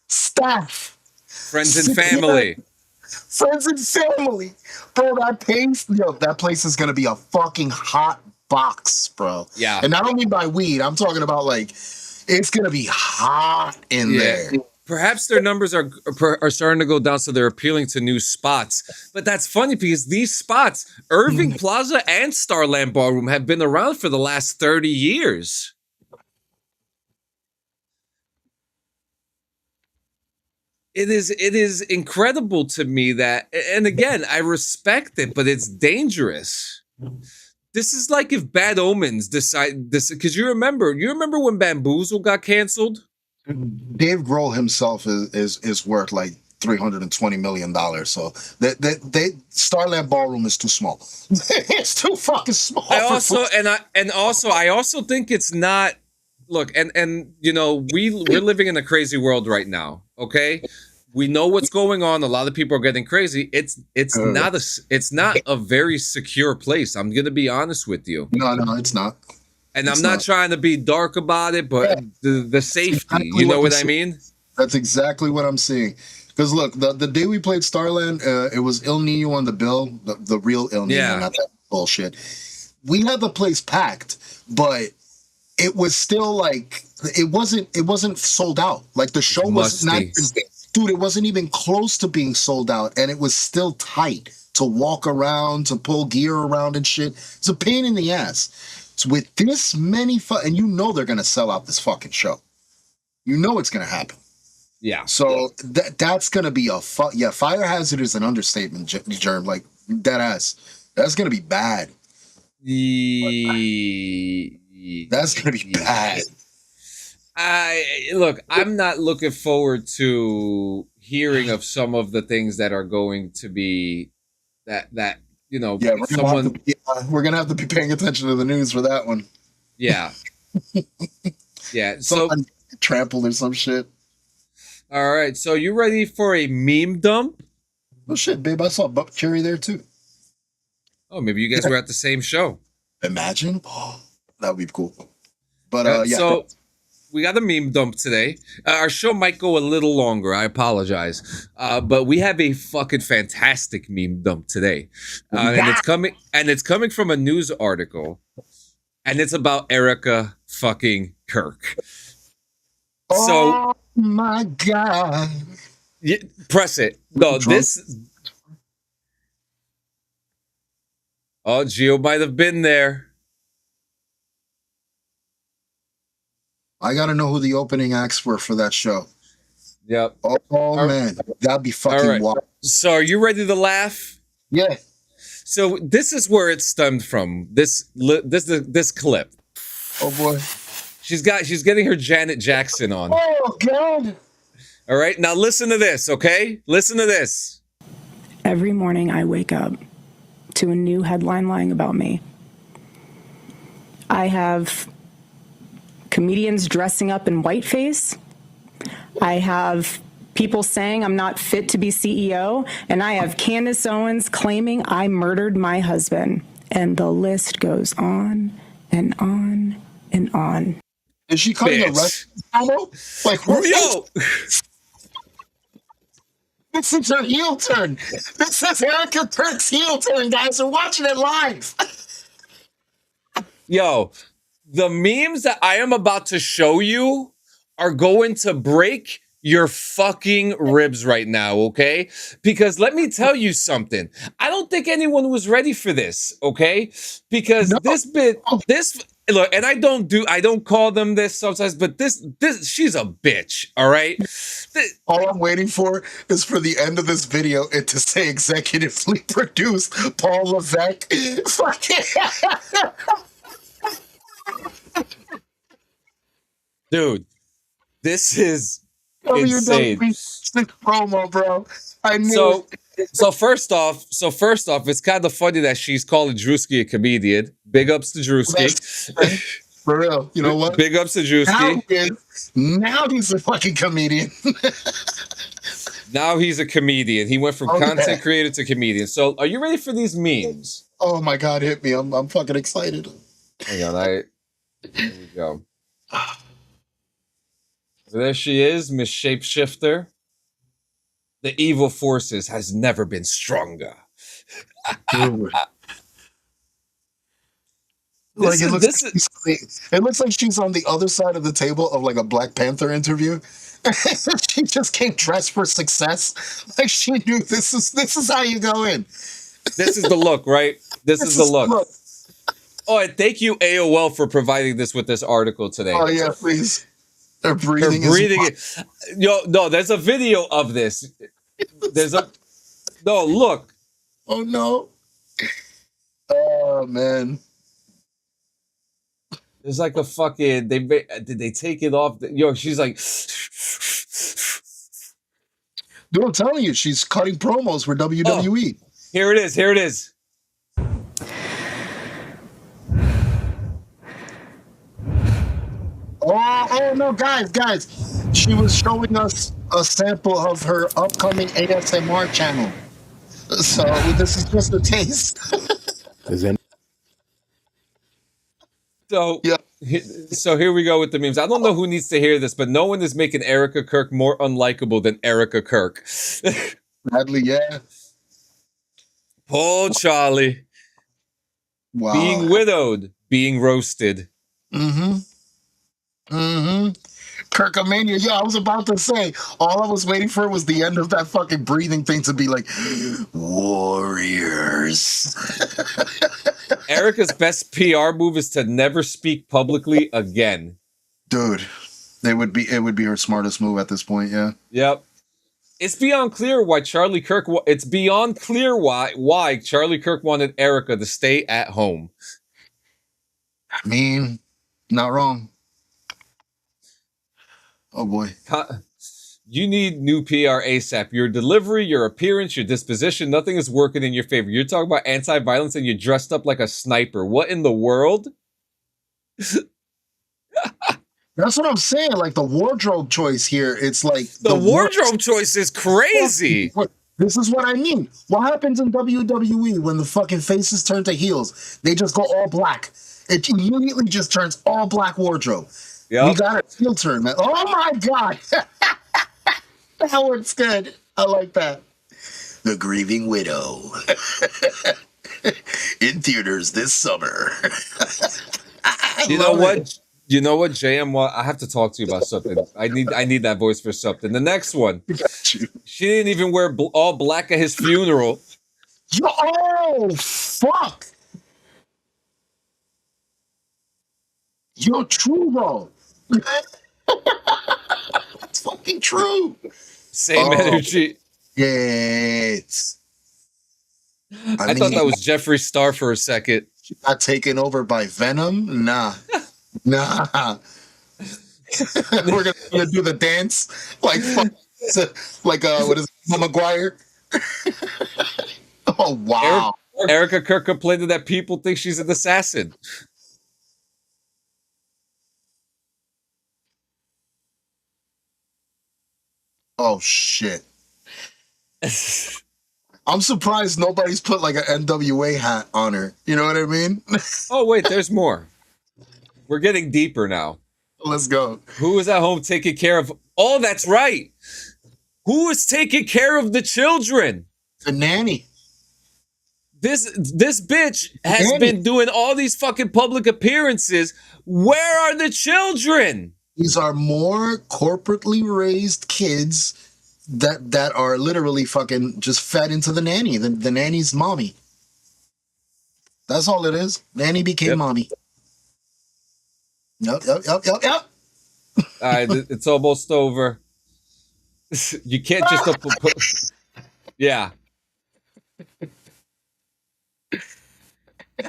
staff, friends and family. Bro, that place is gonna be a fucking hot box, bro. Yeah. And I don't mean by weed. I'm talking about like it's gonna be hot in there. Perhaps their numbers are starting to go down, so they're appealing to new spots. But that's funny because these spots, Irving Plaza and Starland Ballroom, have been around for the last 30 years. It is incredible to me that, and again, I respect it, but it's dangerous. This is like if Bad Omens decide this, because you remember when Bamboozle got canceled? Dave Grohl himself is worth like $320 million. So Starland Ballroom is too small. It's too fucking small. I also think it's not. Look, and we're living in a crazy world right now. Okay, we know what's going on. A lot of people are getting crazy. It's not a very secure place. I'm gonna be honest with you. No, it's not. And I'm not trying to be dark about it, but the safety, you know what I mean? That's exactly what I'm seeing. Because look, the day we played Starland, it was El Nino on the bill, the real El Nino, not that bullshit. We had the place packed, but it was still like it wasn't sold out. Like the show was not, dude. It wasn't even close to being sold out, and it was still tight to walk around, to pull gear around and shit. It's a pain in the ass. So with this many, and they're gonna sell out this fucking show. You know it's gonna happen. Yeah. So that's gonna be fire hazard is an understatement, Germ. Like dead ass. That's gonna be bad. That's gonna be bad. I'm not looking forward to hearing of some of the things that are going to be that. We're gonna have to be paying attention to the news for that one. Yeah. Yeah. Someone trampled or some shit. All right. So you ready for a meme dump? Oh shit, babe! I saw Buck Cherry there too. Oh, maybe you guys were at the same show. Imagine, that would be cool. But yeah. So we got a meme dump today. Our show might go a little longer. I apologize, but we have a fucking fantastic meme dump today, and it's coming from a news article, and it's about Erica fucking Kirk. So, oh my god! press it. No, this. Oh, Gio might have been there. I gotta know who the opening acts were for that show. Yep. Oh man, that'd be fucking wild. So, are you ready to laugh? Yeah. So this is where it stemmed from. This clip. Oh boy. She's getting her Janet Jackson on. Oh god. All right, now listen to this, okay? Listen to this. Every morning I wake up to a new headline lying about me. I have comedians dressing up in whiteface. I have people saying I'm not fit to be CEO. And I have Candace Owens claiming I murdered my husband. And the list goes on and on and on. Is she cutting a wrestling promo? Like, yo! This is her heel turn. This is Erica Kirk's heel turn, guys. We're watching it live. Yo, the memes that I am about to show you are going to break your fucking ribs right now, okay? Because let me tell you something. I don't think anyone was ready for this, okay? Because look, and I don't call them this sometimes, but this she's a bitch, all right? All I'm waiting for is for the end of this video it to say executively produced Paul Levesque. Dude, this is insane. Promo, bro. I knew So first off, it's kind of funny that she's calling Drewski a comedian. Big ups to Drewski. For real. You know what? Big ups to Drewski. Now he's a fucking comedian. Now he's a comedian. He went from content creator to comedian. So are you ready for these memes? Oh my god, hit me. I'm fucking excited. Hang on, here we go. There she is, Miss Shapeshifter. The evil forces has never been stronger. It looks like she's on the other side of the table of like a Black Panther interview. She just came dressed for success. Like she knew this is how you go in. This is the look, right? This is the look. Oh, and thank you, AOL, for providing this with this article today. Oh yeah, please. Her breathing no, there's a video of this. Look. Oh no. Oh man. There's like a fucking did they take it off? Yo, she's like Dude, I'm telling you, she's cutting promos for WWE. Here it is. Oh no, guys. She was showing us a sample of her upcoming ASMR channel. So this is just a taste. So here we go with the memes. I don't know who needs to hear this, but no one is making Erica Kirk more unlikable than Erica Kirk. Sadly, yeah. Paul Charlie. Wow. Being widowed, being roasted. Kirkomania. Yeah, I was about to say, all I was waiting for was the end of that fucking breathing thing to be like, warriors. Erica's best PR move is to never speak publicly again. Dude, it would be her smartest move at this point, yeah. Yep. It's beyond clear why Charlie Kirk wanted Erica to stay at home. I mean, not wrong. Oh boy. You need new PR ASAP. Your delivery, your appearance, your disposition, nothing is working in your favor. You're talking about anti-violence and you're dressed up like a sniper. What in the world? That's what I'm saying. Like the wardrobe choice here, it's like The wardrobe choice is crazy. This is what I mean. What happens in WWE when the fucking faces turn to heels? They just go all black. It immediately just turns all black wardrobe. Yep. We got a heel turn, man. Oh my god, that works good. I like that. The Grieving Widow in theaters this summer. You know what? You know what, JM? I have to talk to you about something. I need that voice for something. The next one. She didn't even wear all black at his funeral. Oh, fuck. Yo, true, though. That's fucking true. Same energy. Yes. I thought that was Jeffree Star for a second. Got taken over by Venom? Nah. Nah. We're gonna do the dance like what is it, McGuire? Oh wow. Erica Kirk complained that people think she's an assassin. Oh shit. I'm surprised nobody's put like an NWA hat on her. You know what I mean? Oh wait, there's more. We're getting deeper now. Let's go. Who is at home taking care of? Oh, that's right. Who is taking care of the children? The nanny. This bitch has been doing all these fucking public appearances. Where are the children? These are more corporately raised kids that are literally fucking just fed into the nanny. The nanny's mommy. That's all it is. Nanny became mommy. Yep. All right, it's almost over. You can't just put. Yeah.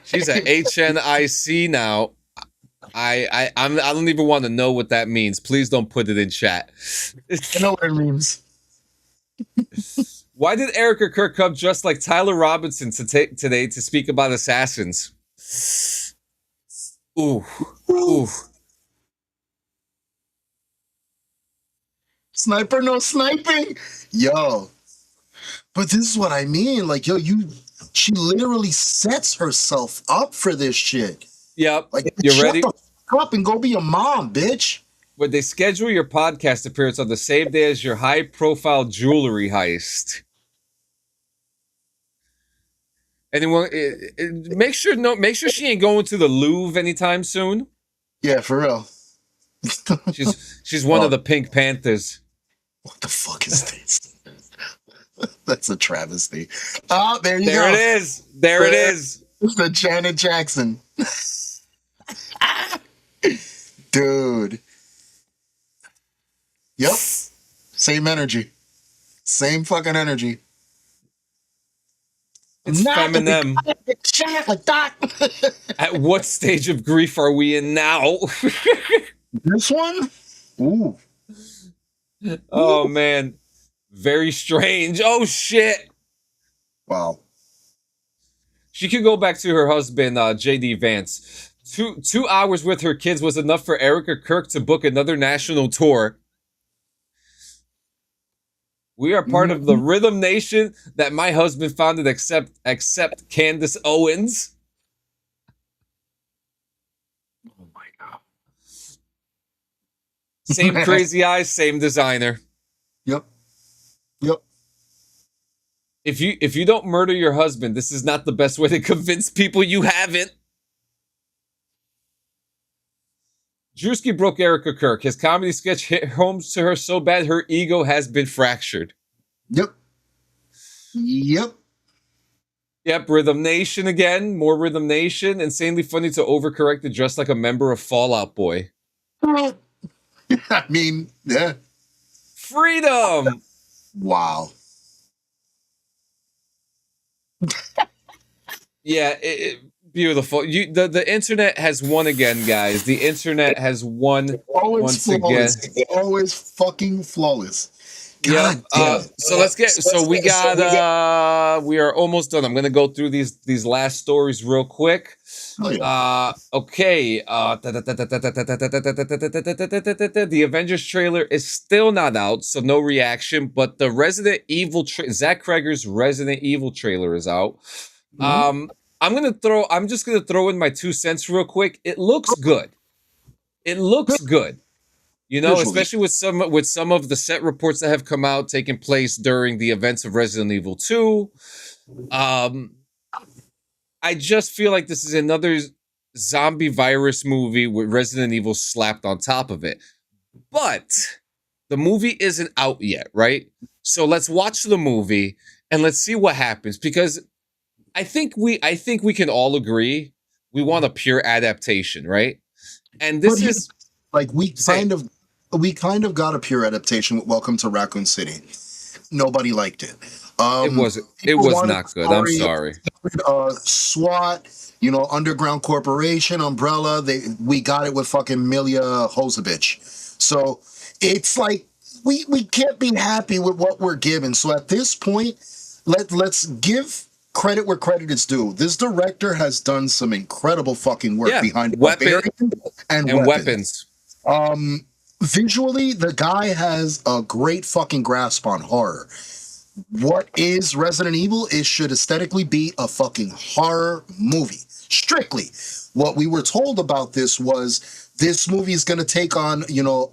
She's at HNIC now. I don't even want to know what that means. Please don't put it in chat. I know what it means. Why did Erica Kirk come dressed like Tyler Robinson today to speak about assassins? Ooh. Sniper, no sniping. Yo. But this is what I mean. Like, yo, she literally sets herself up for this shit. Yep. Like, you ready? Shut the fuck up and go be a mom, bitch. When they schedule your podcast appearance on the same day as your high-profile jewelry heist. Anyone? Make sure she ain't going to the Louvre anytime soon. Yeah, for real. She's one of the Pink Panthers. What the fuck is this? That's a travesty. Oh, there you go. There it is. There it is. It's the Janet Jackson. Dude. Yep. Same energy. Same fucking energy. It's Feminem. Like that. At what stage of grief are we in now? This one? Ooh. Oh, man. Very strange. Oh, shit. Wow. She could go back to her husband, J.D. Vance. 2 hours with her kids was enough for Erica Kirk to book another national tour. We are part of the Rhythm Nation that my husband founded, except Candace Owens. Oh my God. Same crazy eyes, same designer. Yep. If you don't murder your husband, this is not the best way to convince people you haven't. Drewski broke Erica Kirk. His comedy sketch hit home to her so bad her ego has been fractured. Yep. Rhythm Nation again. More Rhythm Nation. Insanely funny to overcorrect to dress like a member of Fall Out Boy. I mean, yeah. Freedom. Wow. Yeah, beautiful. The internet has won again, guys. The internet has won once again. Always fucking flawless. Yeah. God damn. So let's get. So we got. We are almost done. I'm gonna go through these last stories real quick. Oh, yeah. Okay. The Avengers trailer is still not out, so no reaction. But the Resident Evil Zach Kreger's Resident Evil trailer is out. I'm just gonna throw in my 2 cents real quick. It looks good. It looks good. You know, Visually. especially with some of the set reports that have come out taking place during the events of Resident Evil 2. I just feel like this is another zombie virus movie with Resident Evil slapped on top of it. But the movie isn't out yet, right? So let's watch the movie and let's see what happens, because I think we can all agree we want a pure adaptation, right? And this is like we kind of got a pure adaptation with Welcome to Raccoon City. Nobody liked it. It was not good. I'm sorry. SWAT, you know, Underground Corporation, Umbrella. We got it with fucking Milia Jovovich. So it's like we can't be happy with what we're given. So at this point, let's give credit where credit is due. This director has done some incredible fucking work behind weapons and weapons. Visually, the guy has a great fucking grasp on horror. What is Resident Evil? It should aesthetically be a fucking horror movie. Strictly. What we were told about this was this movie is going to take on, you know,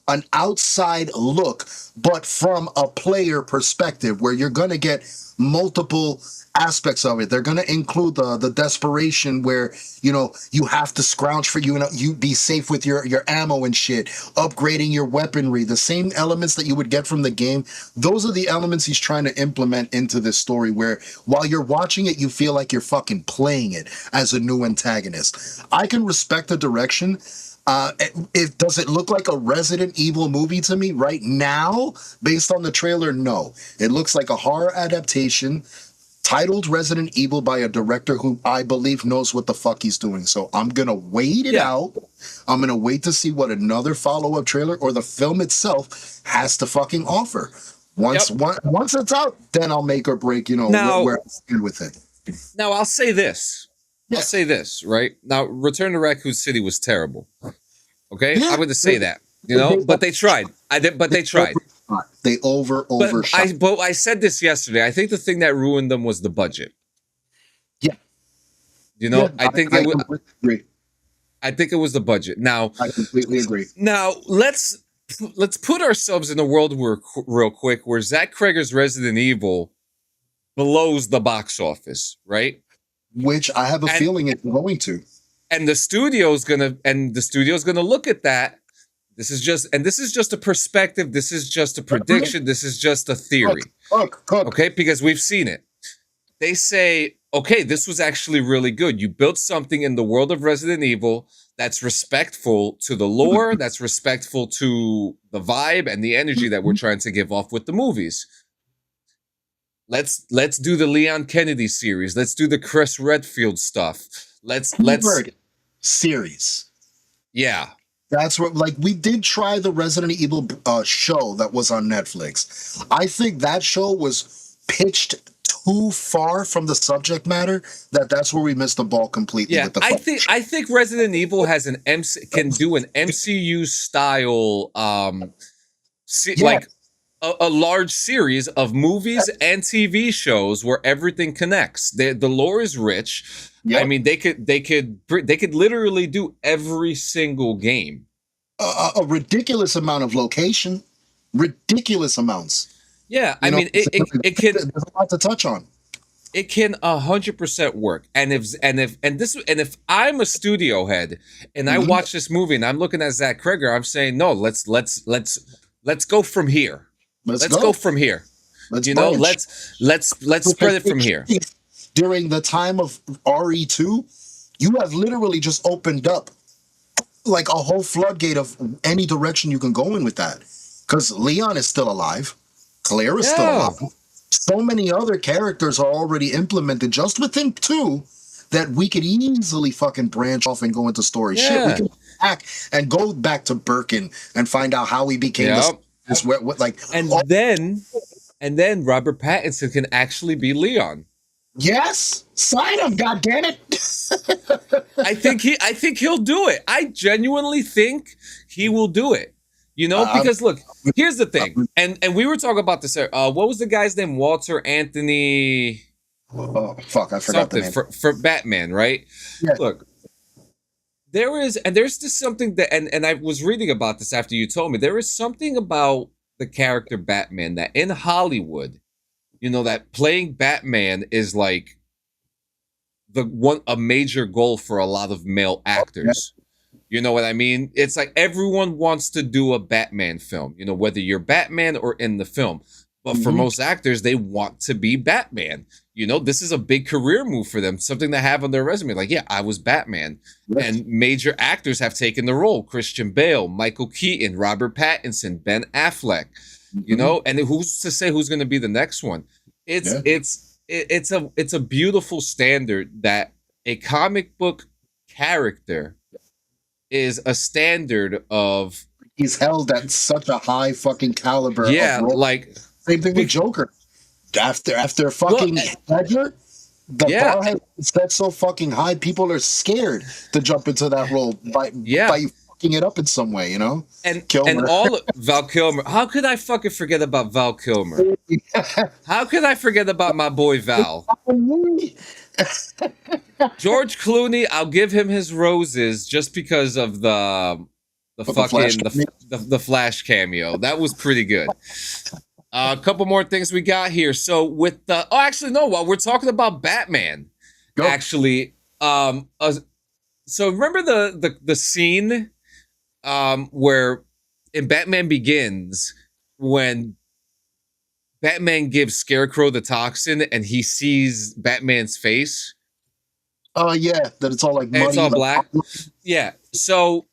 an outside look, but from a player perspective, where you're going to get multiple aspects of it. They're going to include the desperation where, you know, you have to scrounge for you be safe with your ammo and shit, upgrading your weaponry, the same elements that you would get from the game. Those are the elements he's trying to implement into this story, where while you're watching it, you feel like you're fucking playing it as a new antagonist. I can respect the direction. Does it look like a Resident Evil movie to me right now based on the trailer? No. It looks like a horror adaptation titled Resident Evil by a director who I believe knows what the fuck he's doing. So I'm going to wait it out. I'm going to wait to see what another follow-up trailer or the film itself has to fucking offer. Once it's out, then I'll make or break, you know, where I stand with it. Now, I'll say this. I'll say this, right? Now, Return to Raccoon City was terrible. Okay? I'm going to say that. You know? But they tried. But they tried. They overshot. But I said this yesterday. I think the thing that ruined them was the budget. Yeah. You know, I completely agree. I think it was the budget. Now, I completely agree. Now, let's put ourselves in a world real quick where Zach Kreger's Resident Evil blows the box office, right? Which I have a feeling it's going to. And the studio's gonna look at that. This is just a perspective. This is just a prediction. This is just a theory. Okay, because we've seen it. They say, okay, this was actually really good. You built something in the world of Resident Evil that's respectful to the lore, that's respectful to the vibe and the energy that we're trying to give off with the movies. Let's do the Leon Kennedy series. Let's do the Chris Redfield stuff. Let's series. Yeah. That's what, like, we did try the Resident Evil show that was on Netflix. I think that show was pitched too far from the subject matter that's where we missed the ball completely. Yeah, with the I think Resident Evil has can do an MCU style like a large series of movies and TV shows where everything connects. The lore is rich. Yep. I mean, they could literally do every single game. A ridiculous amount of location, ridiculous amounts. Yeah, I mean, it can. There's a lot to touch on. It can 100% work. And if I'm a studio head and I watch this movie and I'm looking at Zach Kreger, I'm saying, no, let's go from here. Let's go from here. Let's spread it from here. During the time of RE2, you have literally just opened up like a whole floodgate of any direction you can go in with that. Because Leon is still alive. Claire is still alive. So many other characters are already implemented just within 2 that we could easily fucking branch off and go into story. Shit, we can back and go back to Birkin and find out how he became Just what like And oh, then Robert Pattinson can actually be Leon. yes, sign him, God damn it. I think he'll do it. I genuinely think he will do it. Because look, here's the thing, and we were talking about this. What was the guy's name? Walter Anthony. Oh fuck, I forgot the name. For Batman, right? Yeah. Look, there's just something that, and I was reading about this after you told me. There is something about the character Batman that in Hollywood, that playing Batman is like a major goal for a lot of male actors. You know what I mean? It's like everyone wants to do a Batman film, whether you're Batman or in the film. But for most actors, they want to be Batman. This is a big career move for them, something to have on their resume. Like, yeah, I was Batman. Yes. And major actors have taken the role. Christian Bale, Michael Keaton, Robert Pattinson, Ben Affleck, and who's to say who's going to be the next one? It's a beautiful standard that a comic book character is a standard of. He's held at such a high fucking caliber. Yeah, like same thing with Joker. After fucking Ledger, the bar has set so fucking high, people are scared to jump into that role by fucking it up in some way, And all Val Kilmer. How could I fucking forget about Val Kilmer? How could I forget about my boy Val? George Clooney, I'll give him his roses just because of the Flash cameo. That was pretty good. A couple more things we got here. So with while we're talking about Batman, actually, so remember the scene where in Batman Begins when Batman gives Scarecrow the toxin and he sees Batman's face. Oh yeah, that it's all like muddy, it's all black. Yeah. So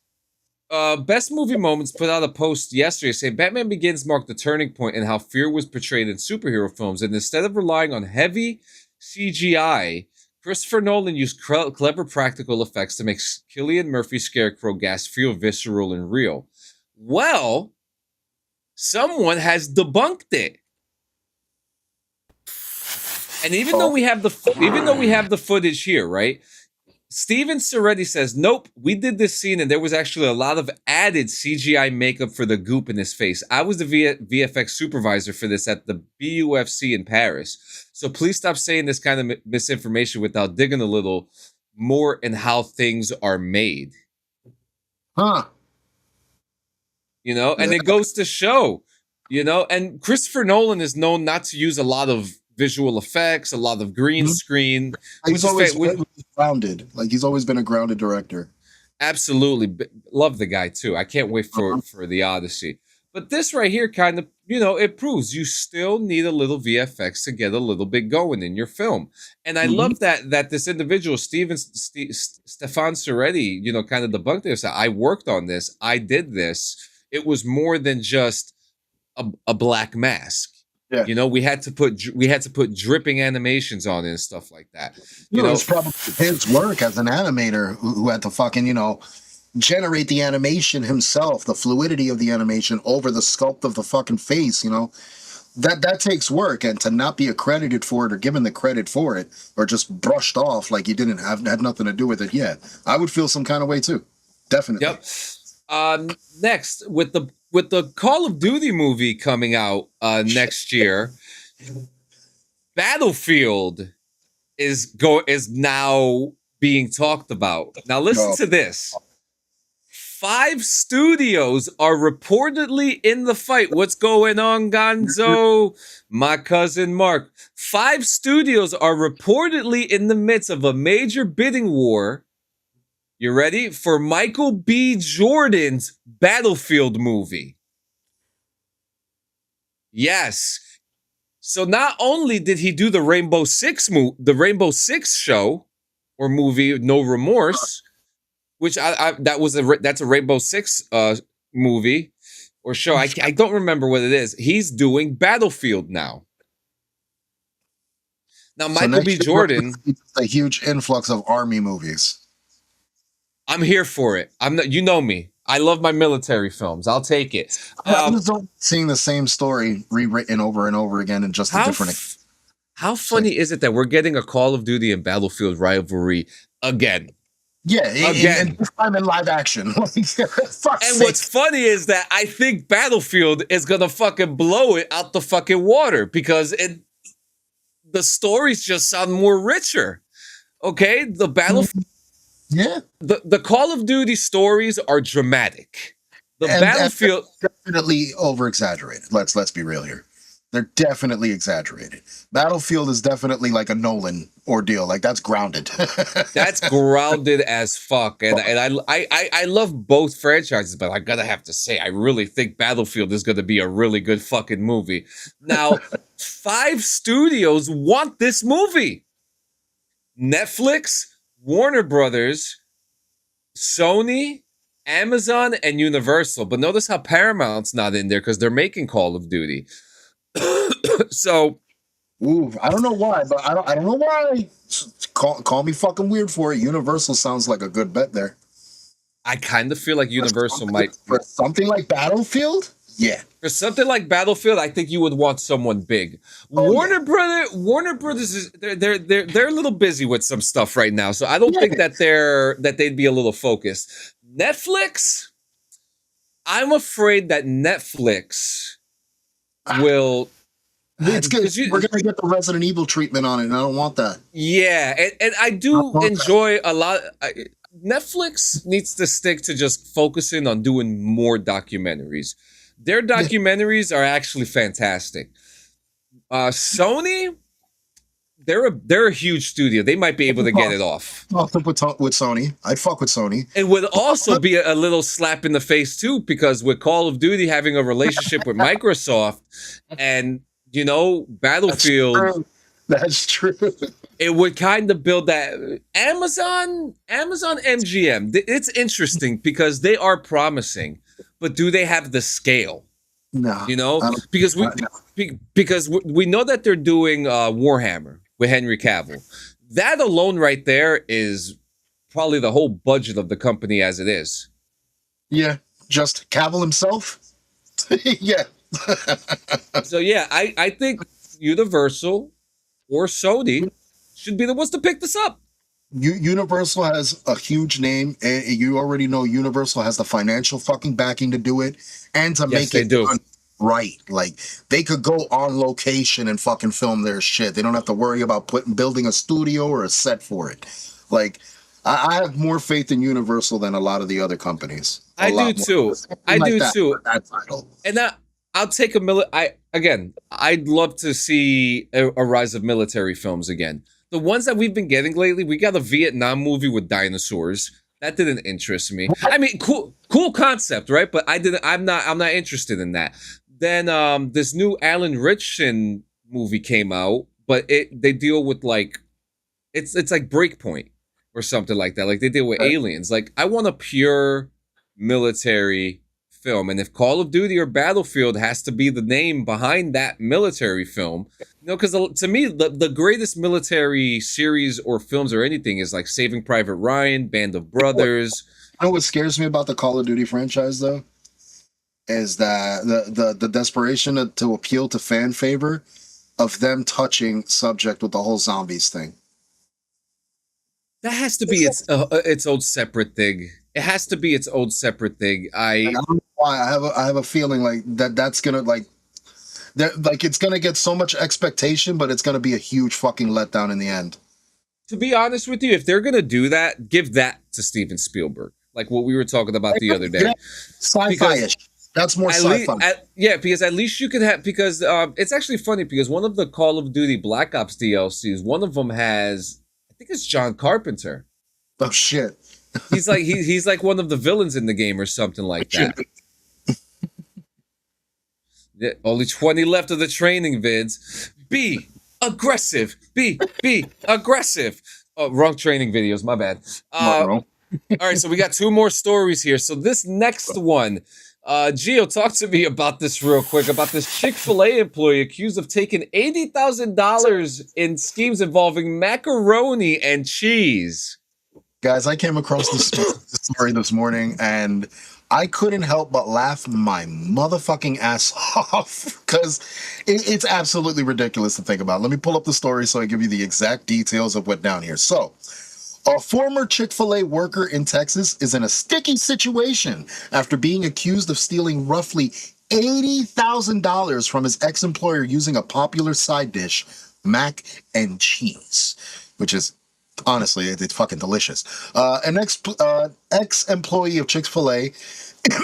Best Movie Moments put out a post yesterday saying Batman Begins marked the turning point in how fear was portrayed in superhero films, and instead of relying on heavy CGI, Christopher Nolan used clever practical effects to make Cillian Murphy's Scarecrow gas feel visceral and real. Well, someone has debunked it. And even though we have the footage here, right? Steven Soretti says, nope, we did this scene and there was actually a lot of added CGI makeup for the goop in his face. I was the VFX supervisor for this at the BUFC in Paris. So please stop saying this kind of misinformation without digging a little more in how things are made. Huh. And it goes to show, and Christopher Nolan is known not to use a lot of visual effects, a lot of green screen. He's always grounded. Like he's always been a grounded director. Absolutely. Love the guy too. I can't wait for the Odyssey. But this right here kind of, it proves you still need a little VFX to get a little bit going in your film. And I love that this individual, Stefan Soretti, kind of debunked this. I worked on this. I did this. It was more than just a black mask. Yeah. We had to put dripping animations on it and stuff like that. It's probably his work as an animator who had to fucking, generate the animation himself, the fluidity of the animation over the sculpt of the fucking face, that takes work, and to not be accredited for it or given the credit for it or just brushed off like you had nothing to do with it. Yeah, I would feel some kind of way too. Definitely. Yep. Next with the Call of Duty movie coming out next year, Battlefield is now being talked about. Now listen to this. 5 studios are reportedly in the fight. What's going on, Gonzo? My cousin Mark. 5 studios are reportedly in the midst of a major bidding war. You ready? For Michael B. Jordan's Battlefield movie. Yes. So not only did he do the Rainbow Six show or movie, No Remorse, which that's a Rainbow Six movie or show. I don't remember what it is. He's doing Battlefield now. Now Michael B. Jordan, a huge influx of army movies. I'm here for it. You know me. I love my military films. I'll take it. I just don't seeing the same story rewritten over and over again in just a different. How funny is it that we're getting a Call of Duty and Battlefield rivalry again? Yeah, again. And this time in live action. And what's funny is that I think Battlefield is gonna fucking blow it out the fucking water because the stories just sound more richer. Okay, the Battlefield. Yeah. The Call of Duty stories are dramatic. The Battlefield definitely over exaggerated. Let's be real here. They're definitely exaggerated. Battlefield is definitely like a Nolan ordeal. Like that's grounded. That's grounded as fuck. And I love both franchises, but I gotta have to say, I really think Battlefield is gonna be a really good fucking movie. Now, 5 studios want this movie. Netflix, Warner Brothers, Sony, Amazon, and Universal. But notice how Paramount's not in there because they're making Call of Duty. So, I don't know why, but I don't know why. Call me fucking weird for it. Universal sounds like a good bet there. I kind of feel like Universal might for something like Battlefield. Yeah, for something like Battlefield, I think you would want someone big. Warner Brothers is they're a little busy with some stuff right now, so I don't think that they'd be a little focused. Netflix, I'm afraid that Netflix will. It's good. We're gonna get the Resident Evil treatment on it, and I don't want that. Yeah, and I do enjoy a lot. Netflix needs to stick to just focusing on doing more documentaries. Their documentaries are actually fantastic. Sony, they're a huge studio. They might be able to get it off. With Sony, I'd fuck with Sony. It would also be a little slap in the face too, because with Call of Duty having a relationship with Microsoft, and Battlefield. That's true. It would kind of build that Amazon MGM. It's interesting because they are promising, but do they have the scale? No, because we know that they're doing Warhammer with Henry Cavill. That alone right there is probably the whole budget of the company as it is. Yeah, just Cavill himself. Yeah. So yeah, I think Universal or Sony should be the ones to pick this up. Universal has a huge name. You already know Universal has the financial fucking backing to do it and to make it done right. Like they could go on location and fucking film their shit. They don't have to worry about building a studio or a set for it. Like I have more faith in Universal than a lot of the other companies. I do too. That title. And I'll take I'd love to see a rise of military films again. The ones that we've been getting lately, we got a Vietnam movie with dinosaurs. That didn't interest me. I mean, cool concept, right? But I'm not interested in that. Then this new Alan Ritchson movie came out, but they deal with like it's like Breakpoint or something like that. Like they deal with aliens. Like I want a pure military film, and if Call of Duty or Battlefield has to be the name behind that military film, because to me the greatest military series or films or anything is like Saving Private Ryan, Band of Brothers. You know what scares me about the Call of Duty franchise though is that the desperation to appeal to fan favor of them touching subject with the whole zombies thing. That has to be its own separate thing. It has to be its own separate thing. I don't know why. I have a feeling like that's gonna it's gonna get so much expectation, but it's gonna be a huge fucking letdown in the end. To be honest with you, if they're gonna do that, give that to Steven Spielberg, like what we were talking about the other day. Yeah, sci-fi-ish. That's more sci-fi. Because at least you could have. Because it's actually funny because one of the Call of Duty Black Ops DLCs, one of them has, I think it's John Carpenter. Oh shit. He's like one of the villains in the game or something like that. Yeah, only 20 left of the training vids. Be aggressive. Be aggressive. Oh, wrong training videos. My bad. All right, so we got 2 more stories here. So this next one, Gio, talk to me about this real quick, about this Chick-fil-A employee accused of taking $80,000 in schemes involving macaroni and cheese. Guys, I came across this story this morning, and I couldn't help but laugh my motherfucking ass off because it's absolutely ridiculous to think about. Let me pull up the story so I give you the exact details of what down here. So, a former Chick-fil-A worker in Texas is in a sticky situation after being accused of stealing roughly $80,000 from his ex-employer using a popular side dish, mac and cheese, which is honestly, it's fucking delicious. An ex-employee of Chick-fil-A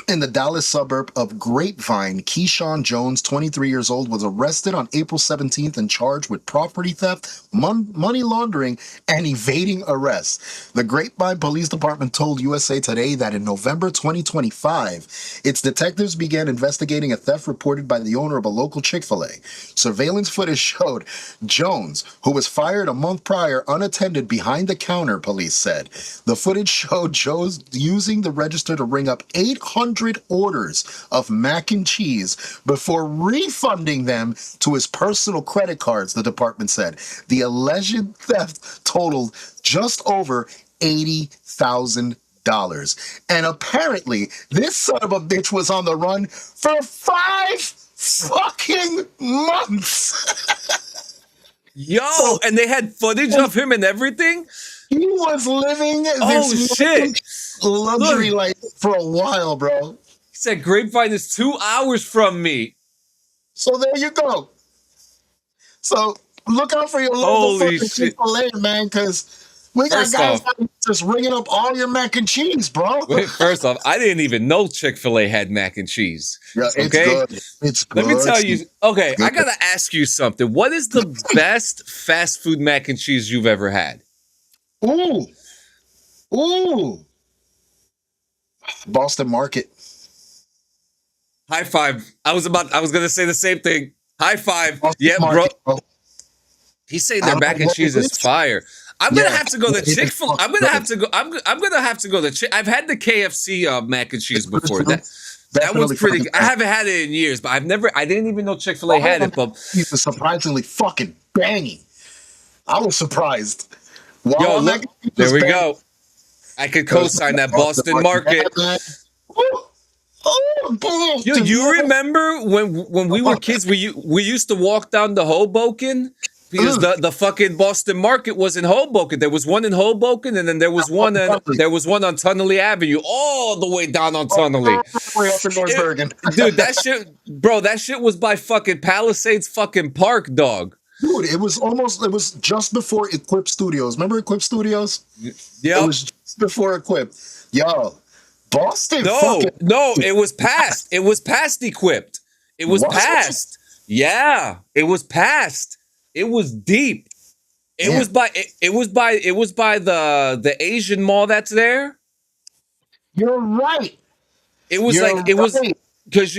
in the Dallas suburb of Grapevine, Keyshawn Jones, 23 years old, was arrested on April 17th and charged with property theft, money laundering, and evading arrest. The Grapevine Police Department told USA Today that in November 2025, its detectives began investigating a theft reported by the owner of a local Chick-fil-A. Surveillance footage showed Jones, who was fired a month prior, unattended behind the counter, police said. The footage showed Jones using the register to ring up 800 orders of mac and cheese before refunding them to his personal credit cards, the department said. The alleged theft totaled just over $80,000. And apparently, this son of a bitch was on the run for 5 fucking months. Yo, and they had footage of him and everything? He was living this luxury life for a while, bro. He said Grapevine is 2 hours from me. So there you go. So look out for your local fucking Chick-fil-A, man, because we got guys just ringing up all your mac and cheese, bro. Wait, first off, I didn't even know Chick-fil-A had mac and cheese. Yeah, it's good. It's good. Let me tell you. Okay, I gotta ask you something. What is the best fast food mac and cheese you've ever had? Ooh. Boston Market. High five. I was gonna say the same thing. High five. Boston Yeah, Market, bro. He's saying their mac and cheese is fire. I'm gonna have to go to Chick-fil-A. I'm gonna have to go to I've had the KFC mac and cheese before. That was pretty good. I haven't had it in years, but I didn't even know Chick-fil-A had it, but it's surprisingly fucking banging. I was surprised. Yo, look, there we go. I could co-sign that Boston Market. Yo, you remember when we were kids, we used to walk down to Hoboken because the fucking Boston Market was in Hoboken. There was one in Hoboken, and then there was one on Tunnelly Avenue, all the way down on Tunnelly. Way up in North Bergen. Dude, that shit was by fucking Palisades fucking Park, dog. Dude, it was just before Equip Studios. Remember Equip Studios? Yeah. It was just before Equip. Yo, Boston. No, it was past. It was past Equipped. It was past. Yeah, it was past. It was deep. It was by the Asian mall that's there. You're right. It was because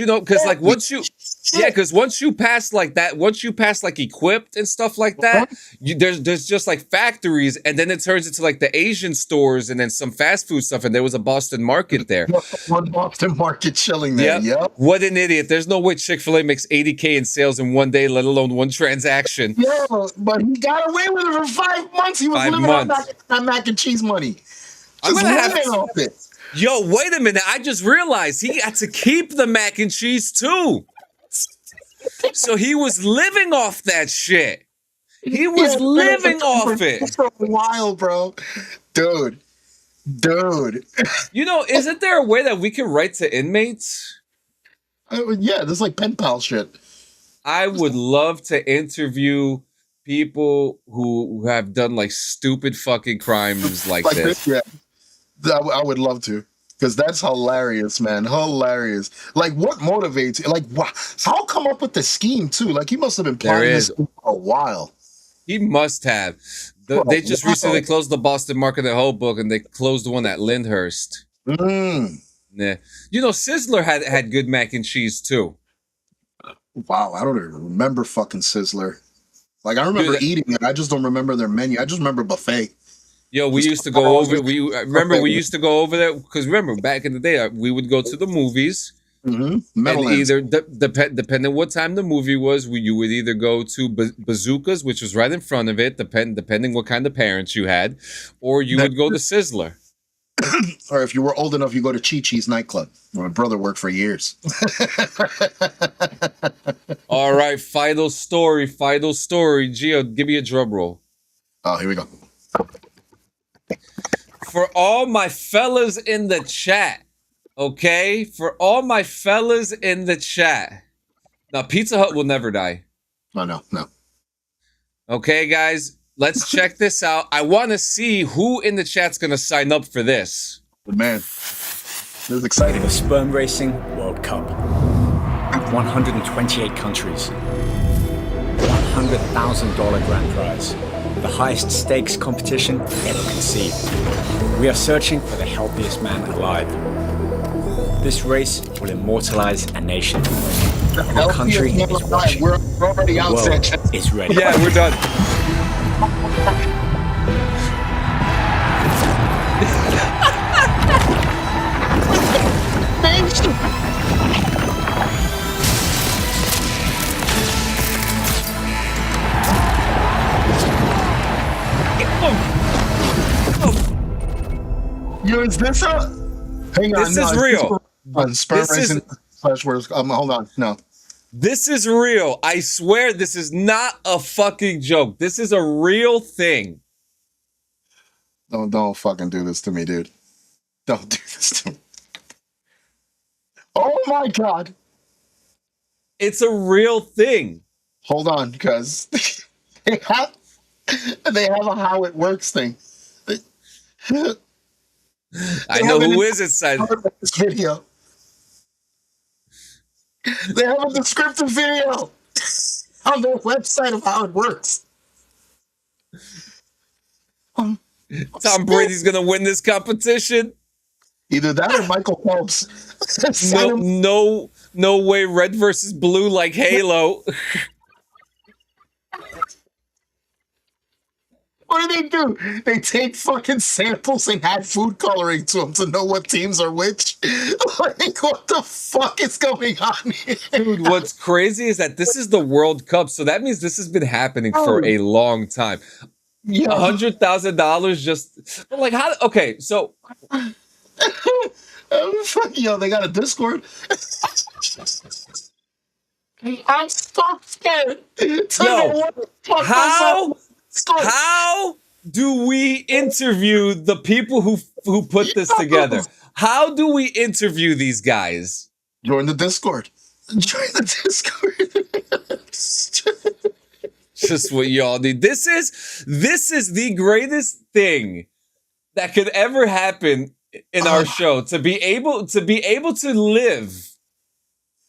once you pass like that, once you pass like Equipped and stuff like that, there's just like factories, and then it turns into like the Asian stores and then some fast food stuff, and there was a Boston Market there. One Boston Market chilling there. Yep. What an idiot. There's no way Chick-fil-A makes $80K in sales in one day, let alone one transaction. Yeah, but he got away with it for 5 months. He was living on that mac and cheese money. I'm gonna have off it. Yo, wait a minute. I just realized he got to keep the mac and cheese too. So he was living off that shit. He was living off it. For a while, bro. Dude. You know, isn't there a way that we can write to inmates? Yeah, there's like pen pal shit. I would love to interview people who have done like stupid fucking crimes like this. Yeah. I would love to, because that's hilarious, man. Hilarious. Like, what motivates you? Like, how come up with the scheme too? Like, he must have been planning this for a while. He must have. They just recently closed the Boston Market at Hoboken, and they closed the one at Lyndhurst. Yeah. You know, Sizzler had good mac and cheese too. Wow, I don't even remember fucking Sizzler. Like, I remember eating it. I just don't remember their menu. I just remember buffet. Yo, we used to go over. We used to go over there because remember back in the day we would go to the movies, and either depending what time the movie was, you would either go to Bazookas, which was right in front of it, depending what kind of parents you had, or you would go to Sizzler. Or if you were old enough, you go to Chi Chi's nightclub, where my brother worked for years. All right, final story. Gio, give me a drum roll. Oh, here we go. For all my fellas in the chat, okay? For all my fellas in the chat. Now, Pizza Hut will never die. Oh, no. Okay, guys, let's check this out. I want to see who in the chat's going to sign up for this. But man, this is exciting. The Sperm Racing World Cup. 128 countries. $100,000 grand prize. The highest stakes competition ever conceived. We are searching for the healthiest man alive. This race will immortalize a nation. Our country is watching. We're already out there. The world is ready. Yeah, we're done. Yo, is this a? Hang on, This is real. Sperm This is- racing slash words. Hold on, no. This is real. I swear this is not a fucking joke. This is a real thing. Don't fucking do this to me, dude. Don't do this to me. Oh my god. It's a real thing. Hold on, because they have a how it works thing. I know who is inside. This video. They have a descriptive video on their website of how it works. Tom Brady's gonna win this competition. Either that or Michael Phelps. No way. Red versus blue like Halo. What do? They take fucking samples and add food coloring to them to know what teams are which. Like, what the fuck is going on here? Dude, what's crazy is that this is the World Cup, so that means this has been happening for a long time. Yeah. $100,000 just like how? Okay, so Yo, they got a Discord. I'm so scared. Yo, how do we interview the people who put this together? How do we interview these guys? Join the Discord. Join the Discord. Just what y'all need. This is the greatest thing that could ever happen in our show. To be able to live,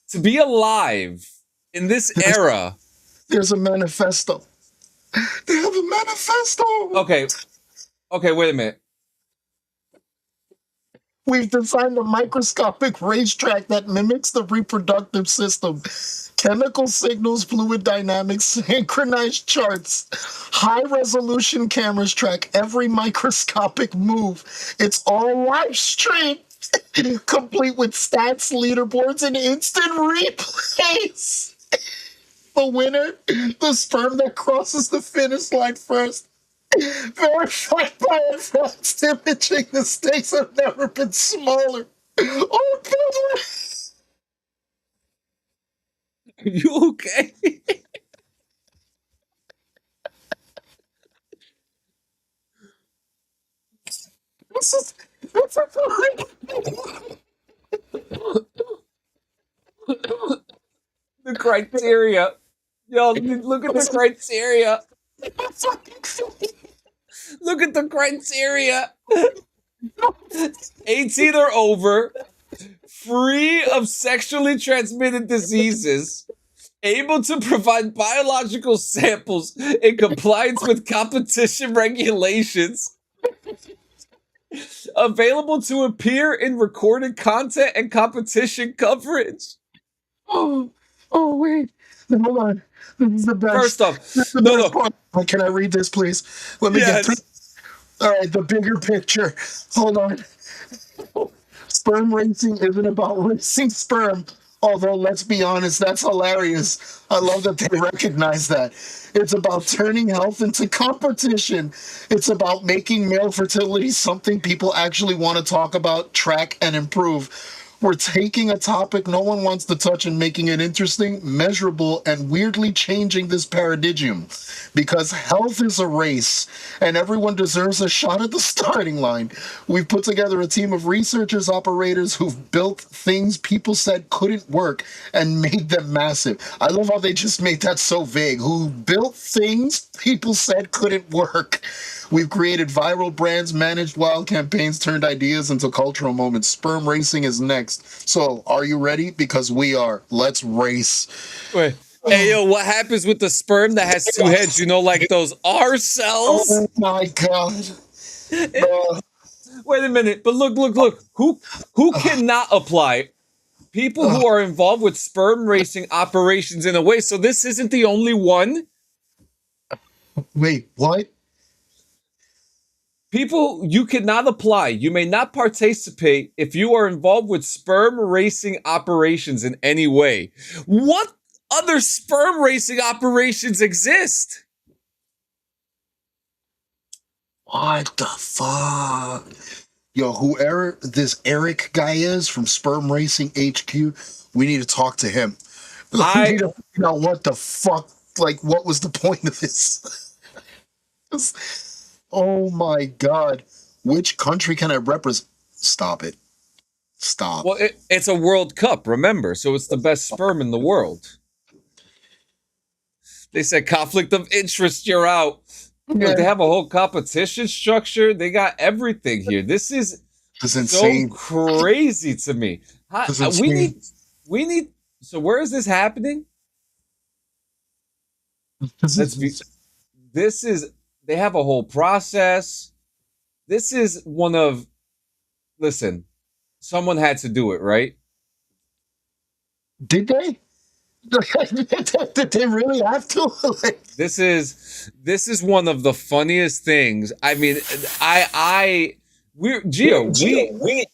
to be alive in this era. There's a manifesto. They have a manifesto. Okay, wait a minute. We've designed a microscopic racetrack that mimics the reproductive system. Chemical signals, fluid dynamics, synchronized charts. High-resolution cameras track every microscopic move. It's all live streamed, complete with stats, leaderboards, and instant replays. The winner, the sperm that crosses the finish line first. Verified by advanced imaging, the stakes have never been smaller. Oh, God. Are you okay? This is The criteria. Yo, look at the criteria. Look at the criteria. 18 or over, free of sexually transmitted diseases, able to provide biological samples in compliance with competition regulations, available to appear in recorded content and competition coverage. Oh, wait. Hold on. This is the best. First off, This is the no. best part. Can I read this, please? Let me Yes. get all right, the bigger picture. Hold on. Sperm racing isn't about racing sperm. Although, let's be honest, that's hilarious. I love that they recognize that. It's about turning health into competition. It's about making male fertility something people actually want to talk about, track, and improve. We're taking a topic no one wants to touch and making it interesting, measurable, and weirdly changing this paradigm. Because health is a race, and everyone deserves a shot at the starting line. We've put together a team of researchers, operators who've built things people said couldn't work and made them massive. I love how they just made that so vague. Who built things people said couldn't work. We've created viral brands, managed wild campaigns, turned ideas into cultural moments. Sperm racing is next. So, are you ready? Because we are. Let's race. Wait. Hey, yo, what happens with the sperm that has two heads? You know, like those R cells? Oh, my God. Wait a minute. But look. Who cannot apply? People who are involved with sperm racing operations in a way. So this isn't the only one? Wait, what? People, you cannot apply. You may not participate if you are involved with sperm racing operations in any way. What other sperm racing operations exist? What the fuck? Yo, whoever this Eric guy is from Sperm Racing HQ, we need to talk to him. We need to figure out what the fuck, like, what was the point of this? Oh my God. Which country can I represent? Stop it. Stop. Well, it's a World Cup, remember, so it's the best sperm in the world. They said conflict of interest, you're out. Yeah. They have a whole competition structure. They got everything here. This is insane. So crazy to me. We need. So where is this happening? This is. They have a whole process. This is one of. Listen, someone had to do it, right? Did they? Did they really have to? This is one of the funniest things. I mean, we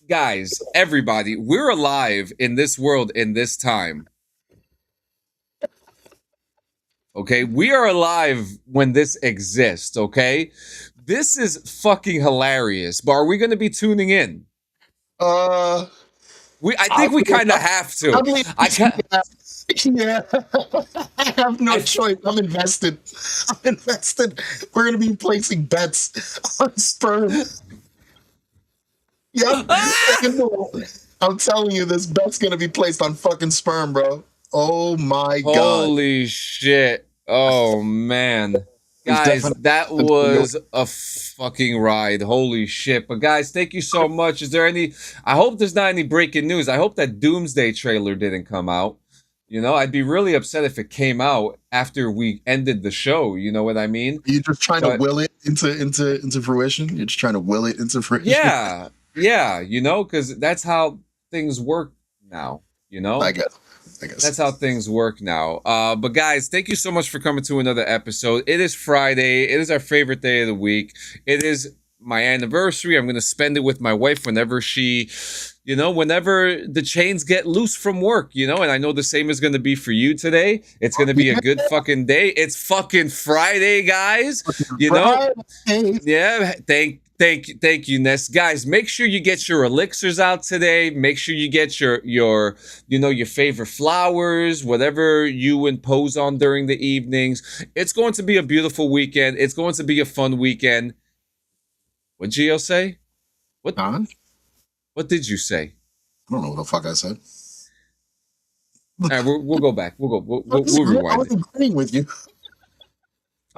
guys, everybody, we're alive in this world in this time. Okay, we are alive when this exists. Okay, this is fucking hilarious. But are we going to be tuning in? I think we kind of have to. Yeah, I have no choice. I'm invested. We're gonna be placing bets on sperm. Yep. I'm telling you, this bet's gonna be placed on fucking sperm, bro. Oh my God. Holy shit. Oh man. Guys, that was a fucking ride. Holy shit. But guys, thank you so much. Is there any... I hope there's not any breaking news. I hope that Doomsday trailer didn't come out. You know, I'd be really upset if it came out after we ended the show. You know what I mean? You're just trying to will it into fruition? You're just trying to will it into fruition? Yeah, you know, because that's how things work now, you know? I guess. That's how things work now. But guys, thank you so much for coming to another episode. It is Friday. It is our favorite day of the week. It is my anniversary. I'm going to spend it with my wife whenever she, you know, whenever the chains get loose from work, you know, and I know the same is going to be for you today. It's going to be a good fucking day. It's fucking Friday, guys. You know? Yeah. Thank you, Ness. Guys, make sure you get your elixirs out today. Make sure you get your you know, your favorite flowers, whatever you impose on during the evenings. It's going to be a beautiful weekend. It's going to be a fun weekend. What Gio say? What? Huh? What did you say? I don't know what the fuck I said. All right, we'll go back. We'll rewind. I was agreeing with you.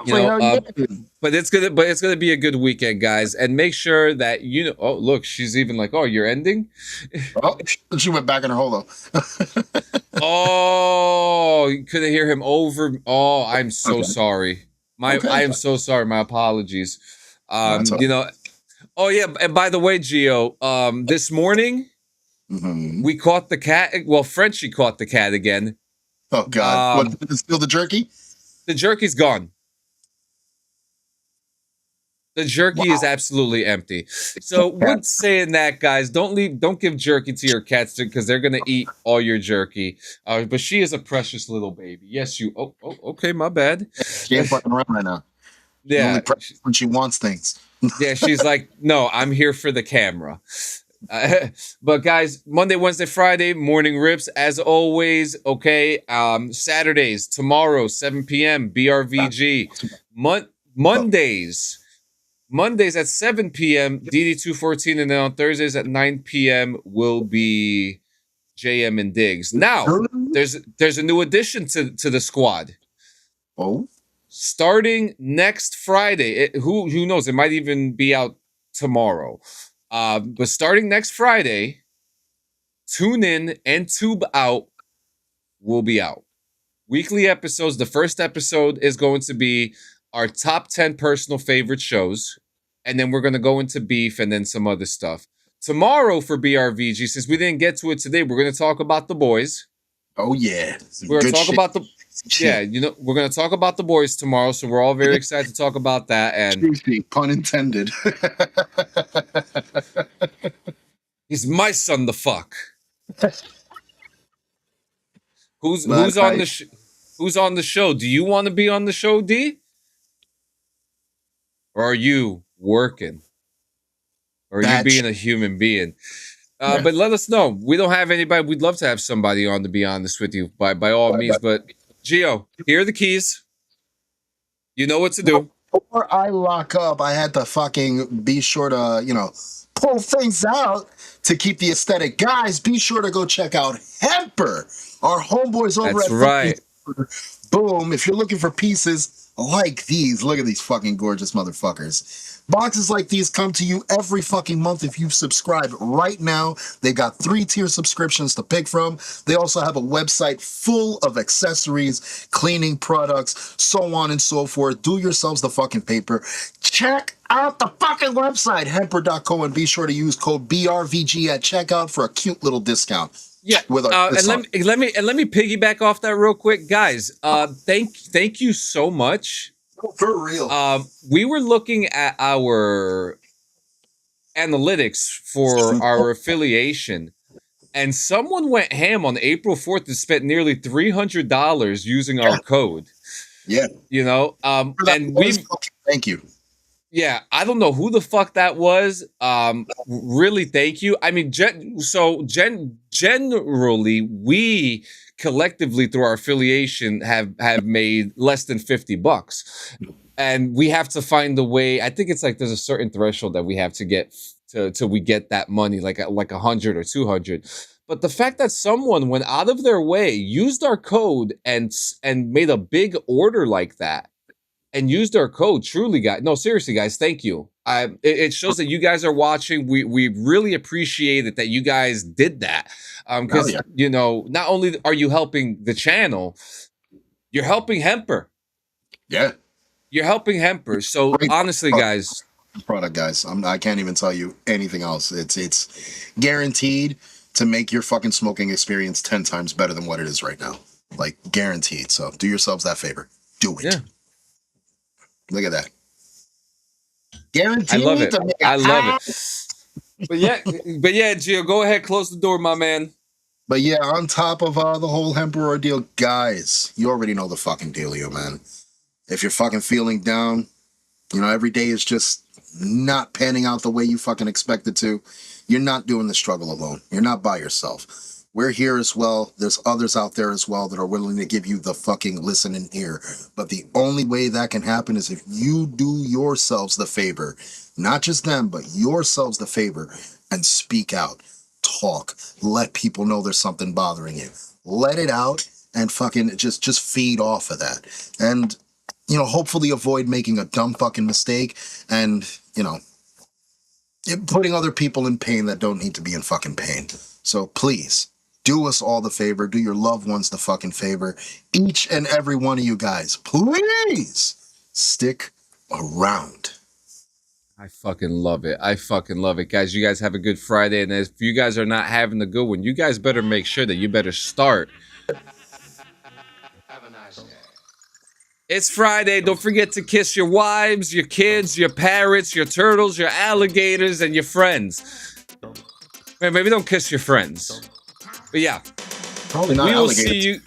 You know, but it's gonna be a good weekend, guys, and make sure that you know. Oh, look, she's even like, "Oh, you're ending." Oh, she went back in her hole though. Oh, you couldn't hear him over. Oh, I'm so sorry. I am so sorry. My apologies. You know. Oh yeah, and by the way, Gio, this morning we caught the cat. Well, Frenchie caught the cat again. Oh God! What, still the jerky? The jerky's gone. The jerky is absolutely empty. So with saying that, guys, don't give jerky to your cats because they're gonna eat all your jerky. But she is a precious little baby. Yes, you. Oh, okay, my bad. She ain't fucking around right now. She's Yeah, only precious when she wants things. yeah. She's like, no, I'm here for the camera. But guys, Monday, Wednesday, Friday, morning rips as always. Okay. Saturdays, tomorrow, 7 p.m. BRVG. Mondays at 7 p.m. DD214, and then on Thursdays at 9 p.m. will be JM and Diggs. Now, there's a new addition to the squad. Oh, Starting next Friday. Who knows? It might even be out tomorrow. But starting next Friday, Tune In and Tube Out will be out. Weekly episodes. The first episode is going to be our top 10 personal favorite shows. And then we're going to go into beef and then some other stuff. Tomorrow for BRVG, since we didn't get to it today, we're going to talk about The Boys. Oh, yeah. We're going to talk about we're going to talk about The Boys tomorrow. So we're all very excited to talk about that. And pun intended. he's my son, the fuck. Who's on the show? Do you want to be on the show, D? Or are you working? Or are you being a human being? But let us know. We don't have anybody. We'd love to have somebody on, to be honest with you, by all means. But Gio, here are the keys. You know what to do. Before I lock up, I had to fucking be sure to, pull things out to keep the aesthetic. Guys, be sure to go check out Hemper, our homeboys over That's at right. Boom. If you're looking for pieces like these, look at these fucking gorgeous motherfuckers. Boxes like these come to you every fucking month if you subscribe right now. They got 3-tier subscriptions to pick from. They also have a website full of accessories, cleaning products, so on and so forth. Do yourselves the fucking paper. Check out the fucking website, hemper.co, and be sure to use code BRVG at checkout for a cute little discount. Yeah, With and let me piggyback off that real quick, guys. Thank you so much. For real. We were looking at our analytics for our affiliation, and someone went ham on April 4th and spent nearly $300 using our code. Yeah. And we thank you. Yeah, I don't know who the fuck that was. Really, thank you. I mean, generally, we collectively through our affiliation have made less than $50, and we have to find a way. I think it's like there's a certain threshold that we have to get till we get that money, like 100 or 200. But the fact that someone went out of their way, used our code, and made a big order like that, and used our code, truly, guys. No, seriously, guys, thank you. It shows that you guys are watching. We really appreciate it that you guys did that. Because, not only are you helping the channel, you're helping Hemper. Yeah. You're helping Hemper. So, Great honestly, guys. Product, guys. I can't even tell you anything else. It's guaranteed to make your fucking smoking experience 10 times better than what it is right now. Like, guaranteed. So, do yourselves that favor. Do it. Yeah. Look at that. Guaranteed. I love it. I love it. But yeah, Gio, go ahead, close the door, my man. But yeah, on top of the whole Hemper ordeal, guys, you already know the fucking dealio, man. If you're fucking feeling down, every day is just not panning out the way you fucking expect it to, you're not doing the struggle alone. You're not by yourself. We're here as well. There's others out there as well that are willing to give you the fucking listening ear. But the only way that can happen is if you do yourselves the favor, not just them, but yourselves the favor, and speak out, talk, let people know there's something bothering you. Let it out and fucking just feed off of that. And, hopefully avoid making a dumb fucking mistake and, putting other people in pain that don't need to be in fucking pain. So please, do us all the favor. Do your loved ones the fucking favor. Each and every one of you guys, please stick around. I fucking love it. Guys, you guys have a good Friday. And if you guys are not having a good one, you guys better make sure that you better start. Have a nice day. It's Friday. Don't forget to kiss your wives, your kids, your parrots, your turtles, your alligators, and your friends. Maybe don't kiss your friends. But yeah. Probably not We will alligators. see you.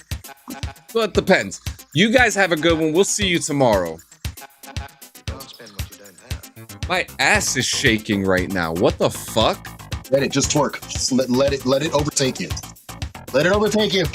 Well, it depends. You guys have a good one. We'll see you tomorrow. My ass is shaking right now. What the fuck? Let it just twerk. Just let it overtake you. Let it overtake you.